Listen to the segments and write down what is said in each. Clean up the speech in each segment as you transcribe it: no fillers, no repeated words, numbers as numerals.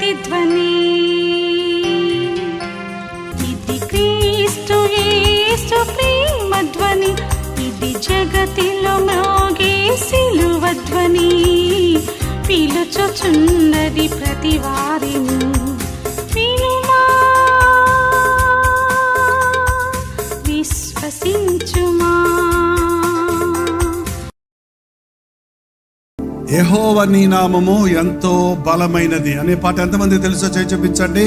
ప్రతిధ్వని. ఇది క్రీస్తు యేసు ప్రేమ ధ్వని, ఇది జగతిలో మ్రోగే సిలువ ధ్వని. పిలుచుచున్నది ప్రతి వారిని, వినుమా విశ్వసించుమా. యెహోవా నీ నామము ఎంతో బలమైనది అనే పాట ఎంతమంది తెలుసో చేయి చూపించండి.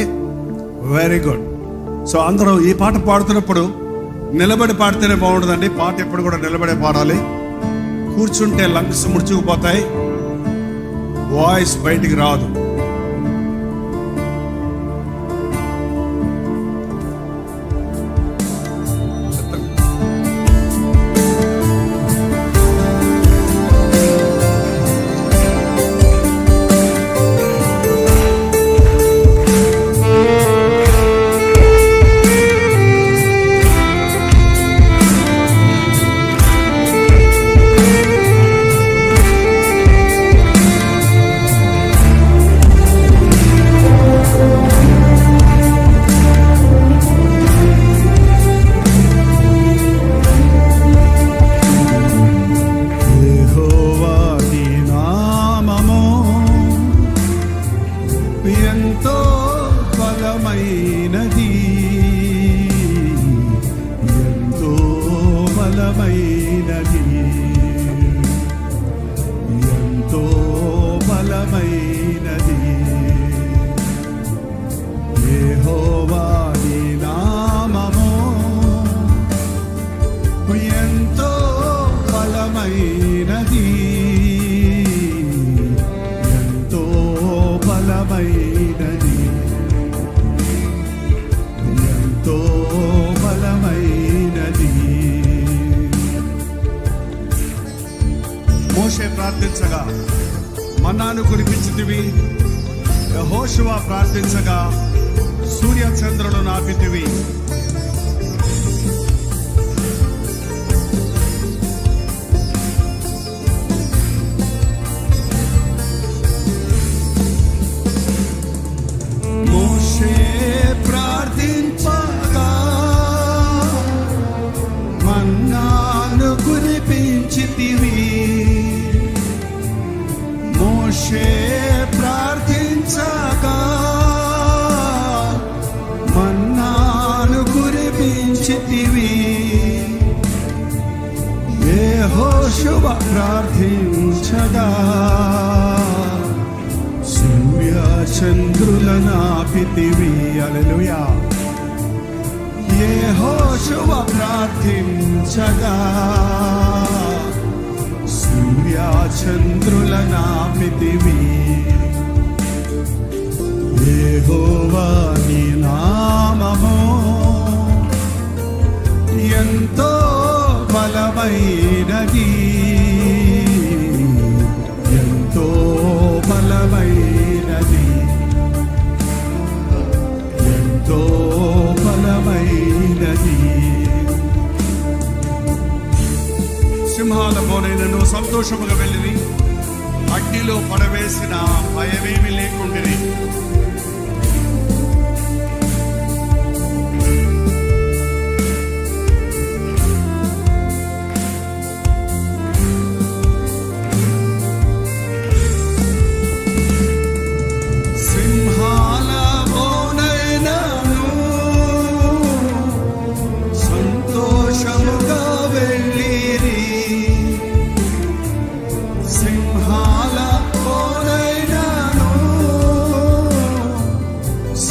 Very good. సో అందరూ ఈ పాట పాడుతున్నప్పుడు నిలబడి పాడితేనే బాగుంటుందండి. పాట ఎప్పుడు కూడా నిలబడే పాడాలి. కూర్చుంటే లంగ్స్ ముడుచుకుపోతాయి, వాయిస్ బయటికి రాదు. ఎంతో బలమైనది, ఎంతో బలమైనది, ఎంతో బలమైనది. యెహోవా నీ నామము ఎంతో బలమైనది, ఎంతో బలమైనది, ఎంతో బలమైనది. మోషే ప్రార్థించగా మన్నాను కురిపించితివి, యెహోషువ ప్రార్థించగా సూర్య చంద్రులను ఆపితివి. మోషే ప్రార్థించగా మన్నాను కురిపించితివి. మోషే ప్రార్థించగా మన్నాను కురిపించితివి. యెహోషువ ప్రార్థించగా సూర్య చంద్రులనాపితివి. హల్లెలూయా. యెహోషువ ప్రార్థించగా సూర్య చంద్రులనాపితివి. యెహోవా నీ నామము ఎంతో బలమైనది, ఎంతో బలమైనది, ఎంతో బలమైనది. సింహాల బోనైనను సంతోషముగా వెళ్ళిరి, అగ్నిలో పడవేసిన భయమేమి లేకుండిరి.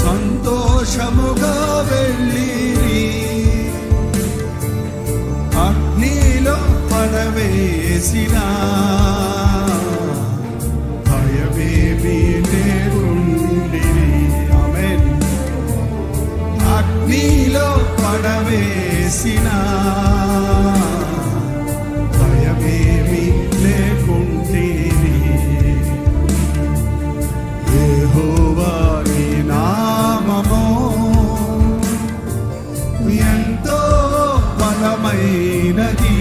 సంతోషముగా వెళ్ళిరి, అగ్నిలో పడవేసిన భయమేమి లేకుండిరి. ఆమేన్. అగ్నిలో పడవేసిన భయమేమి లేకుండిరి. యెహోవా నీ నామము ఎంతో బలమైనది,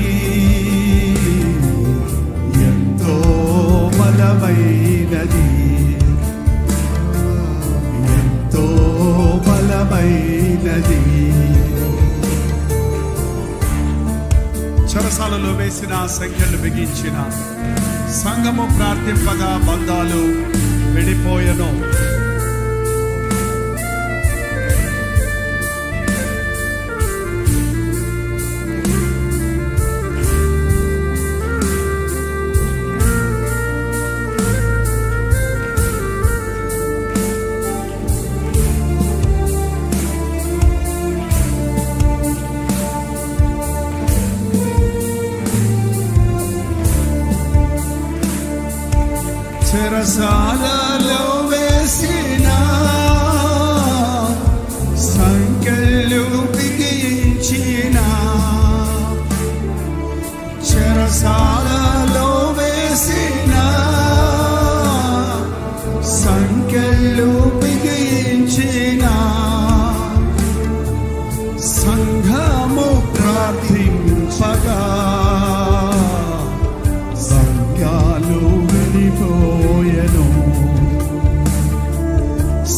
మూసిన సంఖ్యలు బిగించిన సంఘము ప్రార్థింపగా బంధాలు విడిపోయెను. చెరసాలలో వేసిన సంఖ్యలు బిగించిన చెరసాలలో వేసిన సంఖ్యలు బిగించిన సంఘము ప్రార్థింపగా సంఖ్యలు విడిపోయెను.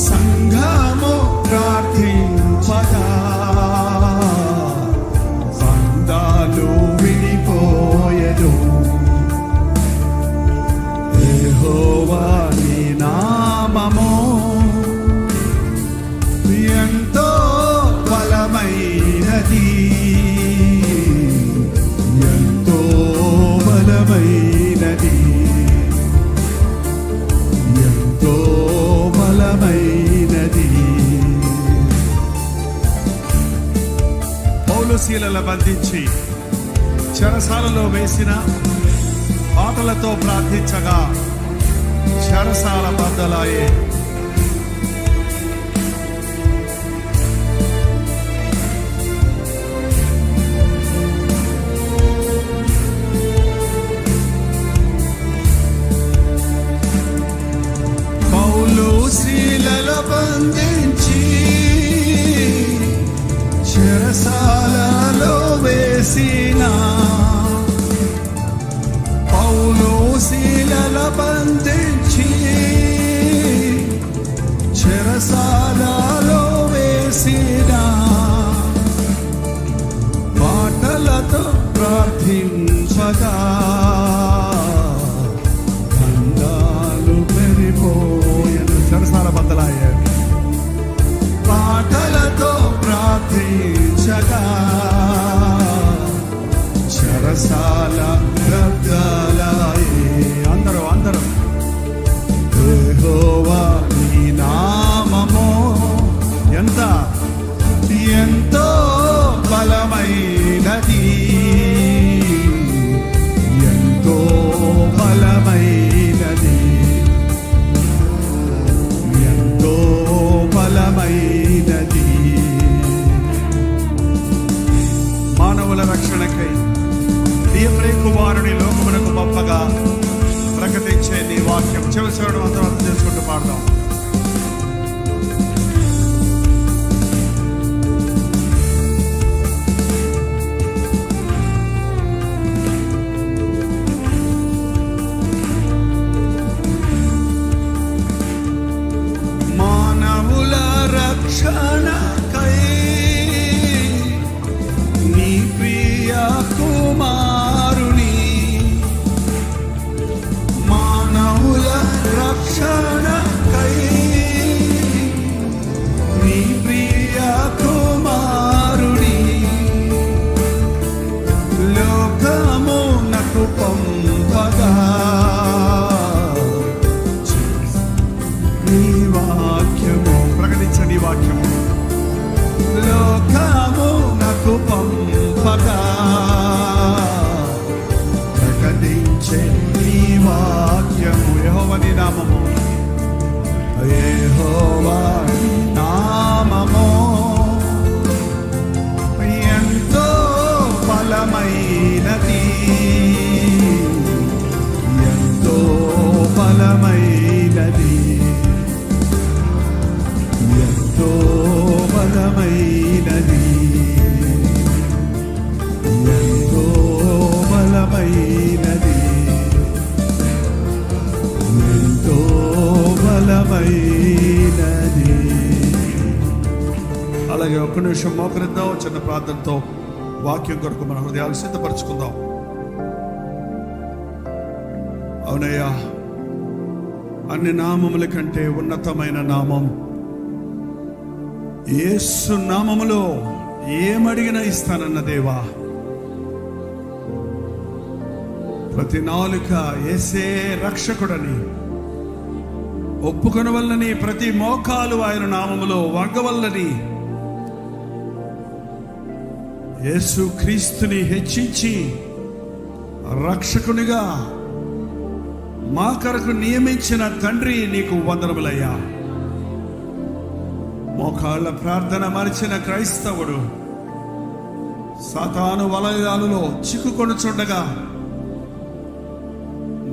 సంఘము ప్రార్థింపగా బంధాలు విడిపోయెను. యెహోవా నీ నామము ఎంతో బలమైనది, ఎంతో బలమైనది, ఎంతో బలమైనది. పౌలు శీలల బంధించి చెరసాలలో వేసిన పాటలతో ప్రార్థించగా చెరసాల బద్దలాయే. పౌలు శీలలో బంధించి చెరసాలలో వేసిన పౌలు శీలలో బంధించి చెరసాలలో వేసిన పాటలతో ప్రార్థించగా బంధాలు పెరిపోయెను. చెరసాల బద్దలాయే. పాటలతో ప్రార్థించగా చెరసాల బద్దలాయే. అందరూ యెహోవా నీ నామము ఎంతో బలమైనది, ఎంతో బలమైనది, ఎంతో బలమైనది. మానవుల రక్షణకై దేవుని కుమారుని లోకమునకు పంపగా ప్రకటించే నీ వాక్యం చెవిచూడడం అందరూ అర్థం చేసుకుంటూ పాడదాం. మానవుల రక్షణకై నీ ప్రియ కుమారుని, మానవుల రక్షణకై నీ ప్రియ కుమారుని లోకమునకు పంపగా నీ వాక్యము ప్రకటించని వాక్యము లోకమునకు పంపగా ప్రకటించే నీ వాక్యము. యెహోవా నీ నామము, యెహోవా నీ నామము ఎంతో బలమైనది, ఎంతో బలమైనది, ఎంతో బలమైనది, ఎంతో బలమైనది, ఎంతో బలమైనది. అలాగే ఒక్క నిమిషం మోకరిద్దాం. చిన్న ప్రార్థనతో వాక్యం కొరకు మన హృదయాలు సిద్ధపరచుకుందాం. అవునయ్యా, అన్ని నామముల కంటే ఉన్నతమైన నామం యేసు నామములో ఏమడిగినా ఇస్తానన్న దేవా. ప్రతి నాలుక యేసే రక్షకుడని ఒప్పుకొనవల్లని, ప్రతి మోకాలు ఆయన నామములో వంగవల్లని, యేసు క్రీస్తుని హెచ్చించి రక్షకునిగా మా కొరకు నియమించిన తండ్రి నీకు వందనములయ్యా. మోకాళ్ళ ప్రార్థన మరిచిన క్రైస్తవుడు సాతాను వలయాలలో చిక్కుకొనుచుండగా,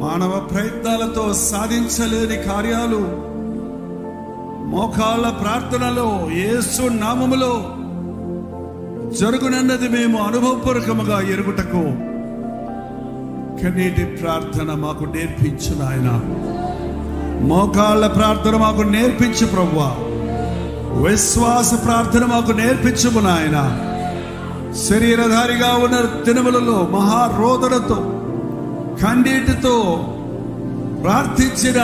మానవ ప్రయత్నాలతో సాధించలేని కార్యాలు మోకాళ్ళ ప్రార్థనలో యేసు నామములో జరుగునన్నది మేము అనుభవపూర్వకముగా ఎరుగుటకు కన్నీటి ప్రార్థన మాకు నేర్పించు నాయన. మోకాళ్ళ ప్రార్థన మాకు నేర్పించు ప్రభువా. విశ్వాస ప్రార్థన మాకు నేర్పించుము నాయన. శరీరధారిగా ఉన్న దినములలో మహారోదనతో కన్నీటితో ప్రార్థించిన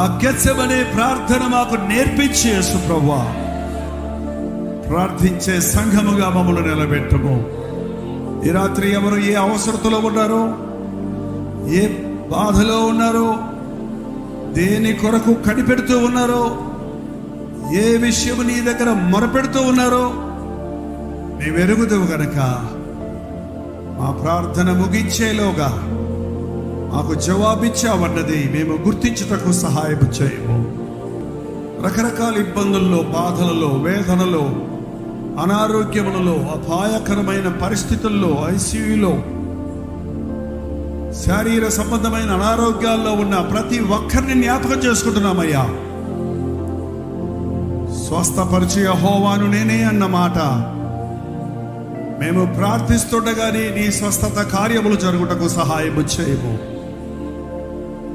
ఆ గెత్సెమనే ప్రార్థన మాకు నేర్పించి యేసు ప్రభువా, ప్రార్థించే సంఘముగా మమ్మల్ని నిలబెట్టుము. ఈ రాత్రి ఎవరు ఏ అవసరతలో ఉన్నారో, ఏ బాధలో ఉన్నారో, దేని కొరకు కనిపెడుతూ ఉన్నారో, ఏ విషయం నీ దగ్గర మొరపెడుతూ ఉన్నారో మేము ఎరుగుదువు గనక మా ప్రార్థన ముగించేలోగా మాకు జవాబిచ్చావన్నది మేము గుర్తించుటకు సహాయం చేయము. రకరకాల ఇబ్బందుల్లో, బాధలలో, వేదనలో, అనారోగ్యములలో, అపాయకరమైన పరిస్థితుల్లో, ఐసీయూలో, శారీర సంబంధమైన అనారోగ్యాల్లో ఉన్న ప్రతి ఒక్కరిని జ్ఞాపకం చేసుకుంటున్నామయ్యా. స్వస్థపరిచే యెహోవాను నేనే అన్న మాట మేము ప్రార్థిస్తుండగానే నీ స్వస్థత కార్యములు జరుగుటకు సహాయము చేయము.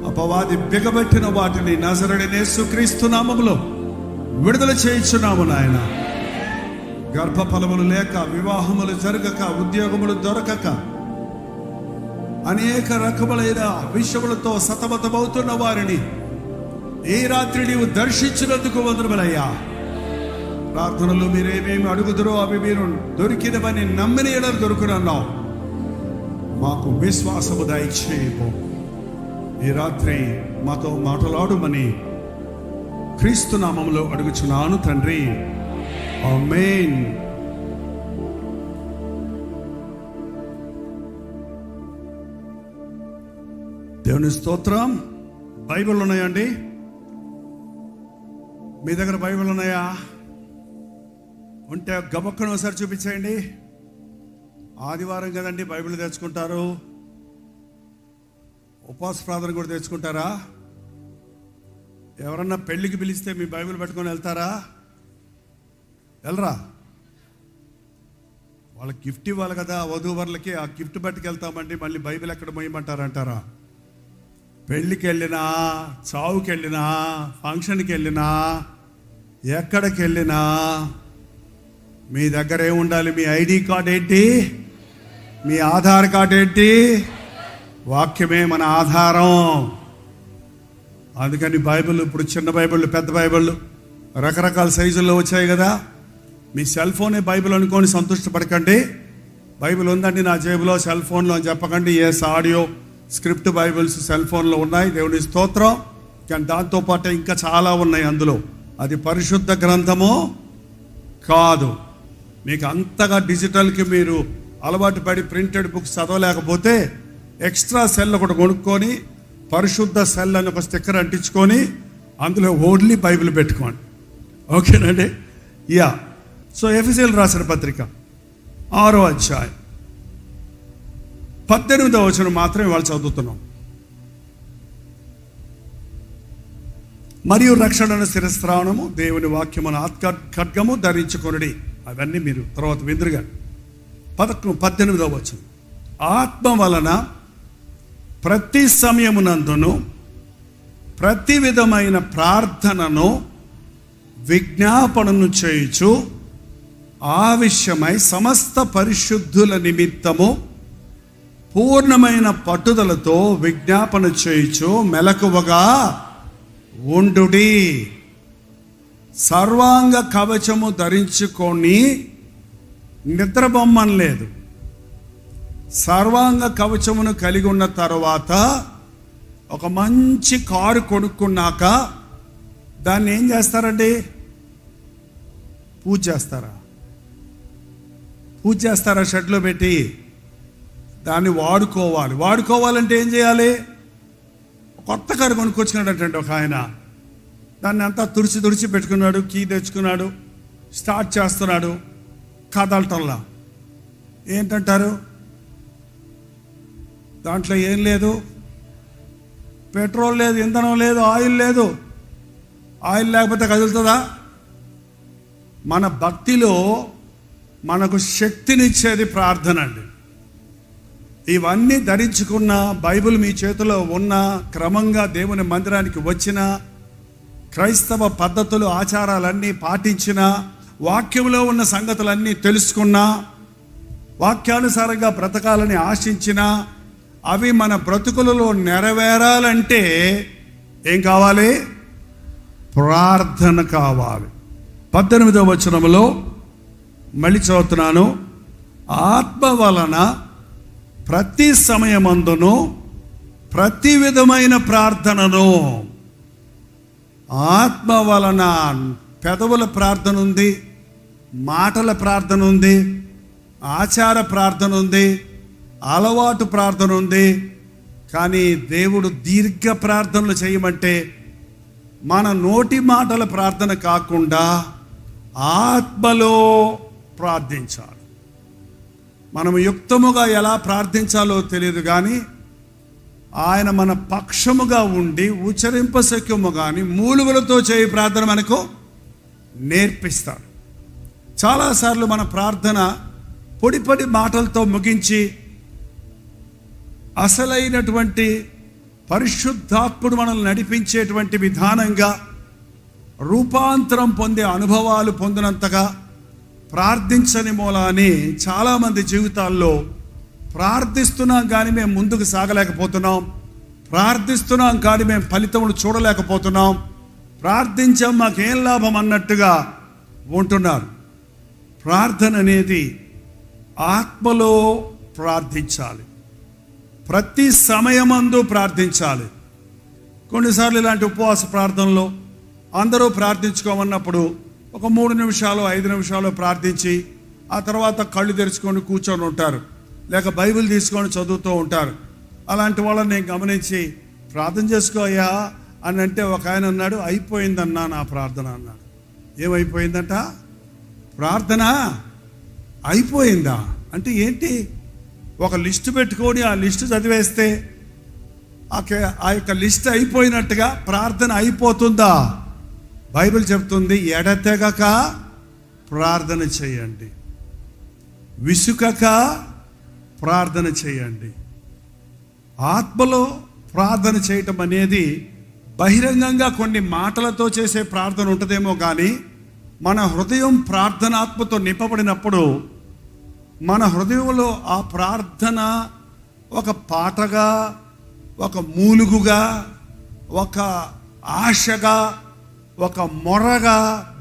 అపవాది బిగబెట్టిన వాటిని నజరేయుడైన యేసుక్రీస్తు నామములో విడుదల చేయించున్నాము నాయన. గర్భఫలములు లేక, వివాహములు జరగక, ఉద్యోగములు దొరకక, అనేక రకములైన విషయములతో సతమతమవుతున్న వారిని ఈ రాత్రి నీవు దర్శించినందుకు వందనములయ్యా. ప్రార్థనలు మీరేమేమి అడుగుదురో అవి మీరు దొరికినవని నమ్మిన ఎడలు దొరుకునన్నావు. మాకు విశ్వాసము దయచేయము. ఈ రాత్రి మాతో మాట్లాడుమని క్రీస్తు నామములో అడుగుచున్నాను తండ్రి, ఆమేన్. దేవుని స్తోత్రం. బైబిల్ ఉన్నాయండి? మీ దగ్గర బైబిల్ ఉన్నాయా? ఉంటే గబక్కన ఒకసారి చూపించేయండి. ఆదివారం కదండి బైబిల్ తెచ్చుకుంటారు. ఉపవాస ప్రార్థన కూడా తెచ్చుకుంటారా? ఎవరన్నా పెళ్ళికి పిలిస్తే మీ బైబిల్ పెట్టుకొని వెళ్తారా? వెళ్ళరా? వాళ్ళకి గిఫ్ట్ ఇవ్వాలి కదా వధూవరులకి. ఆ గిఫ్ట్ పట్టుకెళ్తామండి, మళ్ళీ బైబిల్ ఎక్కడ మోయమంటారంటారా? పెళ్ళికి వెళ్ళినా, చావుకి వెళ్ళినా, ఫంక్షన్కి వెళ్ళినా, ఎక్కడికి వెళ్ళినా మీ దగ్గర ఏముండాలి? మీ ఐడి కార్డ్ ఏంటి? మీ ఆధార్ కార్డ్ ఏంటి? వాక్యమే మన ఆధారం. అందుకని బైబిల్ ఇప్పుడు చిన్న బైబిళ్ళు, పెద్ద బైబిళ్ళు రకరకాల సైజుల్లో వచ్చాయి కదా. మీ సెల్ ఫోనే బైబిల్ అనుకొని సంతృష్టిపడకండి. బైబిల్ ఉందండి నా జేబులో, సెల్ ఫోన్లో అని చెప్పకండి. Yes, audio script Bibles cell ఫోన్లో ఉన్నాయి, దేవుని స్తోత్రం. కానీ దాంతోపాటు ఇంకా చాలా ఉన్నాయి అందులో. అది పరిశుద్ధ గ్రంథము కాదు. మీకు అంతగా డిజిటల్కి మీరు అలవాటు పడి ప్రింటెడ్ బుక్స్ చదవలేకపోతే ఎక్స్ట్రా సెల్ ఒకటి కొనుక్కొని పరిశుద్ధ సెల్ అని ఒక స్టిక్కర్ అంటించుకొని అందులో ఓన్లీ బైబిల్ పెట్టుకోండి. ఓకేనండి? యా. సో ఎఫెసీయులకు రాసిన పత్రిక 6వ అధ్యాయం 18వ వచనం మాత్రం ఇవాళ చదువుతున్నాం. మరియు రక్షణ శిరస్త్రావణము, దేవుని వాక్యమును ఖడ్గము ధరించుకొనుడి. అవన్నీ మీరు తర్వాత విందురుగా. 18వ వచనం, ఆత్మ వలన ప్రతి సమయమునందును ప్రతి విధమైన ప్రార్థనను విజ్ఞాపనను చేయుచు ఆ విషయమై సమస్త పరిశుద్ధుల నిమిత్తము పూర్ణమైన పట్టుదలతో విజ్ఞాపన చేయుచు మెలకువగా ఉండుడి. సర్వాంగ కవచము ధరించుకొని నిద్రబొమ్మని లేదు. సర్వాంగ కవచమును కలిగి ఉన్న తర్వాత ఒక మంచి కారు కొనుక్కున్నాక దాన్ని ఏం చేస్తారండి? పూజ చేస్తారా? పూజ చేస్తారా? షెడ్లో పెట్టి దాన్ని వాడుకోవాలంటే ఏం చేయాలి? కొత్త కారు కొనుక్కొచ్చినాడంటే ఒక ఆయన దాన్ని అంతా తుడిచి పెట్టుకున్నాడు, కీ తెచ్చుకున్నాడు, స్టార్ట్ చేస్తున్నాడు, కదలటంలా. ఏంటంటారు? దాంట్లో ఏం లేదు, పెట్రోల్ లేదు, ఇంధనం లేదు, ఆయిల్ లేదు. ఆయిల్ లేకపోతే కదులుతుందా? మన భక్తిలో మనకు శక్తినిచ్చేది ప్రార్థన అండి. ఇవన్నీ ధరించుకున్న, బైబిల్ మీ చేతిలో ఉన్న, క్రమంగా దేవుని మందిరానికి వచ్చిన, క్రైస్తవ పద్ధతులు ఆచారాలన్నీ పాటించిన, వాక్యంలో ఉన్న సంగతులన్నీ తెలుసుకున్న, వాక్యానుసారంగా బ్రతకాలని ఆశించిన, అవి మన బ్రతుకులలో నెరవేరాలంటే ఏం కావాలి? ప్రార్థన కావాలి. 18వ వచనంలో మళ్ళీ చదువుతున్నాను. ఆత్మ వలన ప్రతి సమయమందును ప్రతి విధమైన ప్రార్థనను. ఆత్మ వలన పెదవుల ప్రార్థన ఉంది, మాటల ప్రార్థన ఉంది, ఆచార ప్రార్థన ఉంది, అలవాటు ప్రార్థన ఉంది. కానీ దేవుడు దీర్ఘ ప్రార్థనలు చేయమంటే మన నోటి మాటల ప్రార్థన కాకుండా ఆత్మలో ప్రార్థించాలి. మనం యుక్తముగా ఎలా ప్రార్థించాలో తెలియదు, కానీ ఆయన మన పక్షముగా ఉండి ఉచ్చరింపశక్యము కానీ మూలుగులతో చేయి ప్రార్థన మనకు నేర్పిస్తాడు. చాలాసార్లు మన ప్రార్థన పొడి మాటలతో ముగించి అసలైనటువంటి పరిశుద్ధాత్ముడు మనల్ని నడిపించేటువంటి విధానంగా రూపాంతరం పొందే అనుభవాలు పొందినంతగా ప్రార్థించని మూలాన్ని చాలామంది జీవితాల్లో ప్రార్థిస్తున్నాం కానీ మేము ముందుకు సాగలేకపోతున్నాం, ప్రార్థిస్తున్నాం కానీ మేము ఫలితములు చూడలేకపోతున్నాం, ప్రార్థించాం మాకేం లాభం అన్నట్టుగా ఉంటున్నారు. ప్రార్థన అనేది ఆత్మలో ప్రార్థించాలి, ప్రతి సమయమందు ప్రార్థించాలి. కొన్నిసార్లు ఇలాంటి ఉపవాస ప్రార్థనలో అందరూ ప్రార్థించుకోమన్నప్పుడు ఒక 3 నిమిషాలు 5 నిమిషాలు ప్రార్థించి ఆ తర్వాత కళ్ళు తెరుచుకొని కూర్చొని ఉంటారు, లేక బైబిల్ తీసుకొని చదువుతూ ఉంటారు. అలాంటి వాళ్ళని నేను గమనించి ప్రార్థన చేసుకోయ్యా అని అంటే ఒక ఆయన అన్నాడు, అయిపోయిందన్నా నా ప్రార్థన అన్నాడు. ఏమైపోయిందంట? ప్రార్థన అయిపోయిందా అంటే ఏంటి? ఒక లిస్టు పెట్టుకొని ఆ లిస్టు చదివేస్తే ఆ యొక్క లిస్ట్ అయిపోయినట్టుగా ప్రార్థన అయిపోతుందా? బైబిల్ చెప్తుంది, ఎడతెగక ప్రార్థన చేయండి, విసుకక ప్రార్థన చేయండి. ఆత్మలో ప్రార్థన చేయటం అనేది బహిరంగంగా కొన్ని మాటలతో చేసే ప్రార్థన ఉంటుందేమో కానీ మన హృదయం ప్రార్థనాత్మతో నింపబడినప్పుడు మన హృదయంలో ఆ ప్రార్థన ఒక పాటగా, ఒక మూలుగుగా, ఒక ఆశగా, ఒక మొరగా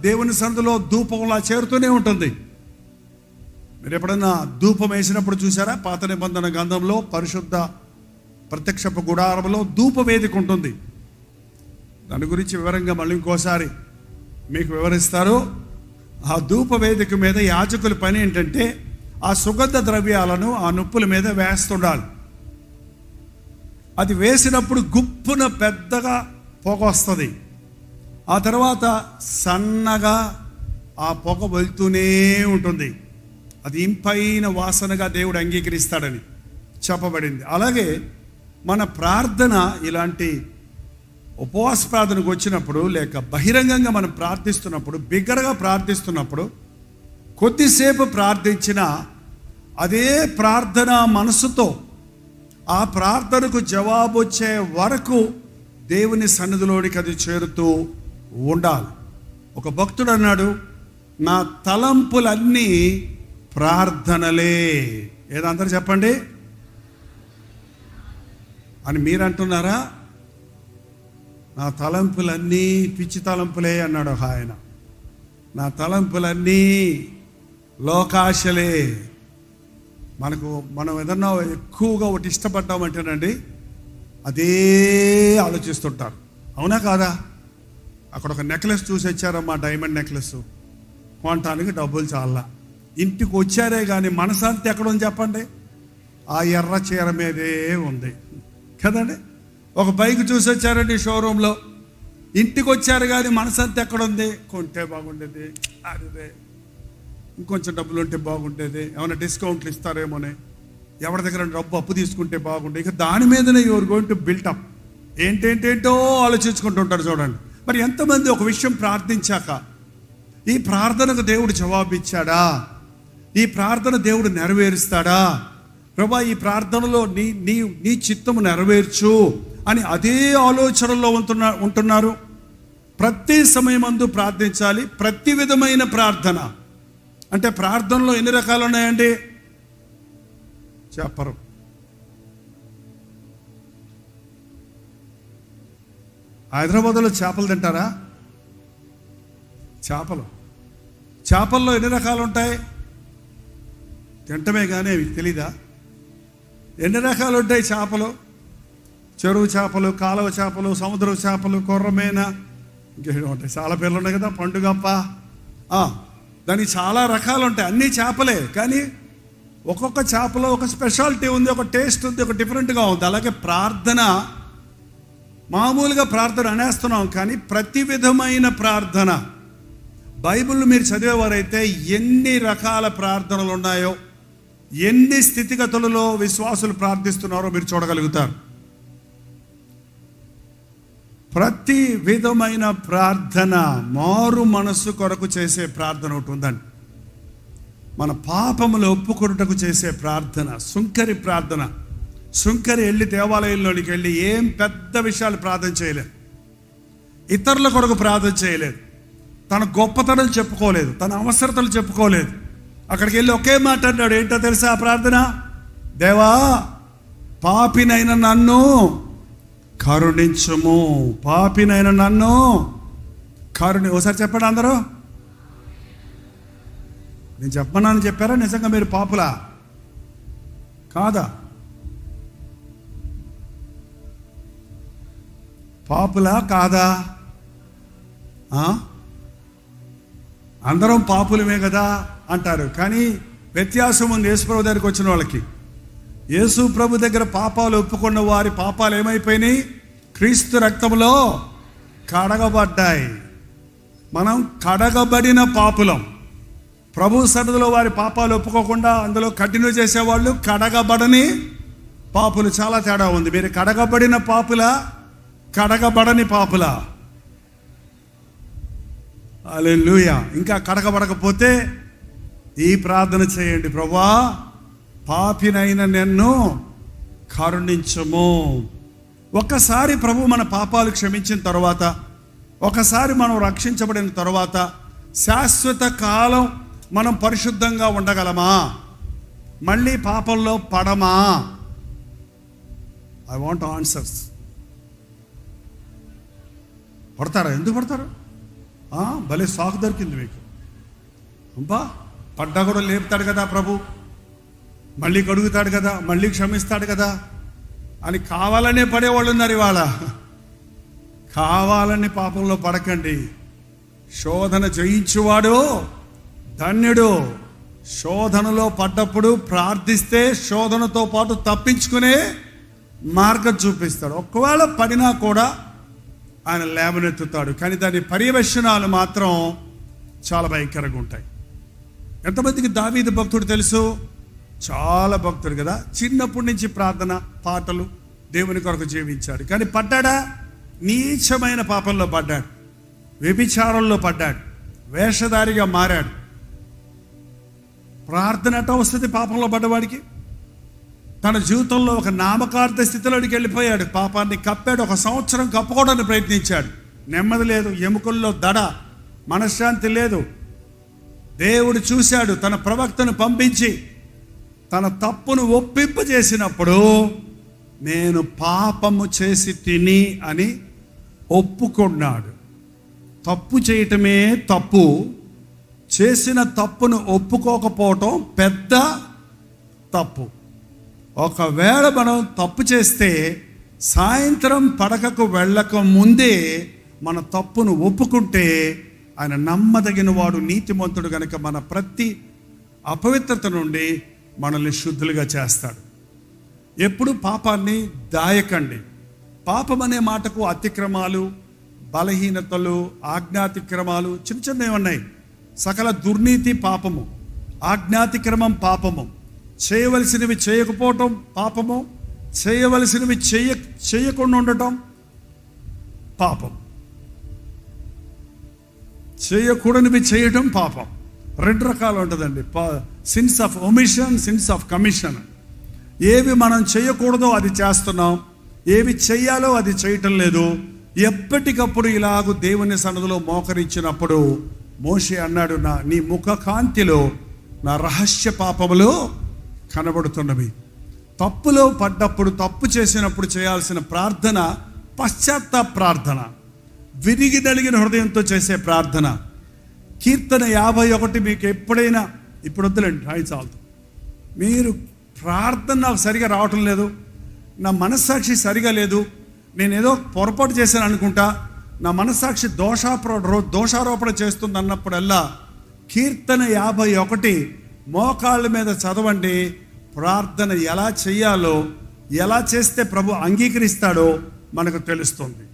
దేవుని సన్నిధిలో ధూపంలా చేరుతూనే ఉంటుంది. మీరు ఎప్పుడన్నా ధూపం వేసినప్పుడు చూసారా? పాత నిబంధన గ్రంథంలో పరిశుద్ధ ప్రత్యక్షపు గుడారంలో ధూప వేదిక ఉంటుంది. దాని గురించి వివరంగా మళ్ళీ ఇంకోసారి మీకు వివరిస్తారు. ఆ ధూప వేదిక మీద యాజకుల పని ఏంటంటే ఆ సుగంధ ద్రవ్యాలను ఆ నొప్పుల మీద వేస్తుండాలి. అది వేసినప్పుడు గుప్పున పెద్దగా పొగ వస్తుంది. ఆ తర్వాత సన్నగా ఆ పొగ వెళ్తూనే ఉంటుంది. అది ఇంపైన వాసనగా దేవుడు అంగీకరిస్తాడని చెప్పబడింది. అలాగే మన ప్రార్థన ఇలాంటి ఉపవాస ప్రార్థనకు వచ్చినప్పుడు, లేక బహిరంగంగా మనం ప్రార్థిస్తున్నప్పుడు, బిగ్గరగా ప్రార్థిస్తున్నప్పుడు, కొద్దిసేపు ప్రార్థించిన అదే ప్రార్థన మనసుతో ఆ ప్రార్థనకు జవాబు వచ్చే వరకు దేవుని సన్నిధిలోనికి అది చేరుతూ ఉండాలి. ఒక భక్తుడు అన్నాడు, నా తలంపులన్నీ ప్రార్థనలే. ఏదందరూ చెప్పండి, అని మీరు అంటున్నారా? నా తలంపులన్నీ పిచ్చి తలంపులే అన్నాడు ఒక ఆయన. నా తలంపులన్నీ లోకాశలే. మనం ఏదన్నా ఎక్కువగా ఒకటి ఇష్టపడ్డామంటేనండి అదే ఆలోచిస్తుంటారు. అవునా కాదా? అక్కడ ఒక నెక్లెస్ చూసి వచ్చారమ్మా, డైమండ్ నెక్లెస్ కొనటానికి డబ్బులు చాలా. ఇంటికి వచ్చారే కానీ మనసంతా ఎక్కడుంది చెప్పండి? ఆ ఎర్ర చీర మీదే ఉంది కదండి. ఒక బైక్ చూసి వచ్చారండి షోరూంలో, ఇంటికి వచ్చారు కానీ మనసంతా ఎక్కడుంది? కొంటే బాగుండేది, అదే ఇంకొంచెం డబ్బులు ఉంటే బాగుండేది, ఏమైనా డిస్కౌంట్లు ఇస్తారేమోనే, ఎవరి దగ్గర డబ్బు అప్పు తీసుకుంటే బాగుండే. ఇక దాని మీదనే యువర్ గోయింగ్ టు బిల్టప్. ఏంటేంటేంటో ఆలోచించుకుంటుంటారు. చూడండి, మరి ఎంతమంది ఒక విషయం ప్రార్థించాక ఈ ప్రార్థనకు దేవుడు జవాబిచ్చాడా? ఈ ప్రార్థన దేవుడు నెరవేరుస్తాడా? ప్రభా, ఈ ప్రార్థనలో నీ చిత్తము నెరవేర్చు అని అదే ఆలోచనలో ఉంటున్నారు. ప్రతి సమయమందు ప్రార్థించాలి. ప్రతి విధమైన ప్రార్థన. అంటే ప్రార్థనలో ఎన్ని రకాలు ఉన్నాయండి? చెప్పరు. హైదరాబాద్లో చేపలు తింటారా? చేపల్లో ఎన్ని రకాలు ఉంటాయి? తింటమే కానీ అవి తెలీదా? ఎన్ని రకాలు ఉంటాయి చేపలు? చెరువు చేపలు, కాలువ చేపలు, సముద్ర చేపలు, కొర్రమేన, ఇంకేమో ఉంటాయి. చాలా పేర్లు ఉన్నాయి కదా, పండుగప్ప. దానికి చాలా రకాలు ఉంటాయి. అన్నీ చేపలే, కానీ ఒక్కొక్క చేపలో ఒక స్పెషాలిటీ ఉంది, ఒక టేస్ట్ ఉంది, ఒక డిఫరెంట్గా ఉంది. అలాగే ప్రార్థన, మామూలుగా ప్రార్థన అనేస్తున్నాం, కానీ ప్రతి విధమైన ప్రార్థన. బైబిల్ మీరు చదివేవారైతే ఎన్ని రకాల ప్రార్థనలు ఉన్నాయో, ఎన్ని స్థితిగతులలో విశ్వాసులు ప్రార్థిస్తున్నారో మీరు చూడగలుగుతారు. ప్రతి విధమైన ప్రార్థన, మారు మనస్సు కొరకు చేసే ప్రార్థన ఒకటి ఉందండి. మన పాపములు ఒప్పుకొనుటకు చేసే ప్రార్థన, సుంకరి ప్రార్థన. సుంకరి వెళ్ళి దేవాలయంలోనికి వెళ్ళి ఏం పెద్ద విషయాలు ప్రార్థన చేయలేదు, ఇతరుల కొరకు ప్రార్థన చేయలేదు, తన గొప్పతనం చెప్పుకోలేదు, తన అవసరతలు చెప్పుకోలేదు. అక్కడికి వెళ్ళి ఒకే మాట అన్నాడు. ఏంటో తెలుసా ఆ ప్రార్థన? దేవా, పాపినైన నన్ను కరుణించుము, పాపినైన నన్ను ఒకసారి చెప్పండి అందరూ. నేను చెప్పమన్నాను చెప్పారా? నిజంగా మీరు పాపులా కాదా? పాపులా కాదా? అందరం పాపులమే కదా అంటారు, కానీ వ్యత్యాసం ఉంది యేసుప్రభు దగ్గరికి వచ్చిన వాళ్ళకి. యేసు ప్రభు దగ్గర పాపాలు ఒప్పుకున్న వారి పాపాలు ఏమైపోయినాయి? క్రీస్తు రక్తంలో కడగబడ్డాయి. మనం కడగబడిన పాపులం. ప్రభు సన్నిధిలో వారి పాపాలు ఒప్పుకోకుండా అందులో కంటిన్యూ చేసేవాళ్ళు కడగబడని పాపులు. చాలా తేడా ఉంది. మీరు కడగబడిన పాపులా, కడగబడని పాపులా? హల్లెలూయా. ఇంకా కడగబడకపోతే ఈ ప్రార్థన చేయండి. ప్రభువా, పాపినైన నన్ను కరుణించుము. ఒక్కసారి ప్రభు మన పాపాలు క్షమించిన తర్వాత, ఒకసారి మనం రక్షించబడిన తర్వాత శాశ్వత కాలం మనం పరిశుద్ధంగా ఉండగలమా? మళ్ళీ పాపంలో పడమా? I want answers. పడతారా? ఎందుకు పడతారు? భలే సాకు దొరికింది మీకు. అబ్బా, పడ్డా కూడా లేపుతాడు కదా ప్రభు, మళ్ళీ కడుగుతాడు కదా, మళ్ళీ క్షమిస్తాడు కదా అని కావాలనే పడేవాళ్ళు ఉన్నారు ఇవాళ. కావాలని పాపంలో పడకండి. శోధన జయించువాడు ధన్యుడు. శోధనలో పడ్డప్పుడు ప్రార్థిస్తే శోధనతో పాటు తప్పించుకునే మార్గం చూపిస్తాడు. ఒకవేళ పడినా కూడా ఆయన లేవనెత్తుతాడు, కానీ దాని పర్యవేక్షణాలు మాత్రం చాలా భయంకరంగా ఉంటాయి. ఎంతమందికి దావీదు భక్తుడు తెలుసు? చాలా భక్తుడు కదా. చిన్నప్పటి నుంచి ప్రార్థన, పాటలు, దేవుని కొరకు జీవించాడు. కానీ పడ్డాడా? నీచమైన పాపంలో పడ్డాడు, వ్యభిచారంలో పడ్డాడు, వేషధారిగా మారాడు. ప్రార్థన ఎట్లా వస్తుంది పాపంలో పడ్డవాడికి? తన జీవితంలో ఒక నామకార్థ స్థితిలోకి వెళ్ళిపోయాడు. పాపాన్ని కప్పాడు. 1 సంవత్సరం కప్పుకోవడానికి ప్రయత్నించాడు. నెమ్మది లేదు, ఎముకల్లో దడ, మనశ్శాంతి లేదు. దేవుడు చూశాడు, తన ప్రవక్తను పంపించి తన తప్పును ఒప్పింపజేసినప్పుడు నేను పాపము చేసి తిని అని ఒప్పుకున్నాడు. తప్పు చేయటమే తప్పు, చేసిన తప్పును ఒప్పుకోకపోవటం పెద్ద తప్పు. ఒకవేళ మనం తప్పు చేస్తే సాయంత్రం పడకకు వెళ్ళక ముందే మన తప్పును ఒప్పుకుంటే ఆయన నమ్మదగిన వాడు, నీతిమంతుడు గనుక మన ప్రతి అపవిత్రత నుండి మనల్ని శుద్ధులుగా చేస్తాడు. ఎప్పుడు పాపాన్ని దాయకండి. పాపం అనే మాటకు అతిక్రమాలు, బలహీనతలు, ఆజ్ఞాతిక్రమాలు చిన్న చిన్నవి ఉన్నాయి. సకల దుర్నీతి పాపము, ఆజ్ఞాతిక్రమం పాపము, చేయవలసినవి చేయకపోవటం పాపము, చేయవలసినవి చేయకుండా ఉండటం పాపం, చేయకూడనివి చేయటం పాపం. రెండు రకాలు ఉంటుందండి, since of omission, since of commission. ఏవి మనం చేయకూడదో అది చేస్తున్నాం, ఏవి చెయ్యాలో అది చేయటం లేదు. ఎప్పటికప్పుడు ఇలాగూ దేవుని సన్నిధిలో మోకరించినప్పుడు మోషే అన్నాడు, నీ ముఖ కాంతిలో నా రహస్య పాపములు కనబడుతున్నవి. తప్పులో పడ్డప్పుడు, తప్పు చేసినప్పుడు చేయాల్సిన ప్రార్థన పశ్చాత్తాప ప్రార్థన, విరిగి నలిగిన హృదయంతో చేసే ప్రార్థన. కీర్తన 51 మీకు ఎప్పుడైనా, ఇప్పుడు వద్దులేండి రాయి చాలు, మీరు ప్రార్థన నాకు సరిగా రావటం లేదు, నా మనస్సాక్షి సరిగా లేదు, నేను ఏదో పొరపాటు చేశాను అనుకుంటా, నా మనస్సాక్షి దోషారోపణ చేస్తుంది అన్నప్పుడల్లా కీర్తన 51 మోకాళ్ళ మీద చదవండి. ప్రార్థన ఎలా చేయాలో, ఎలా చేస్తే ప్రభు అంగీకరిస్తాడో మనకు తెలుస్తుంది.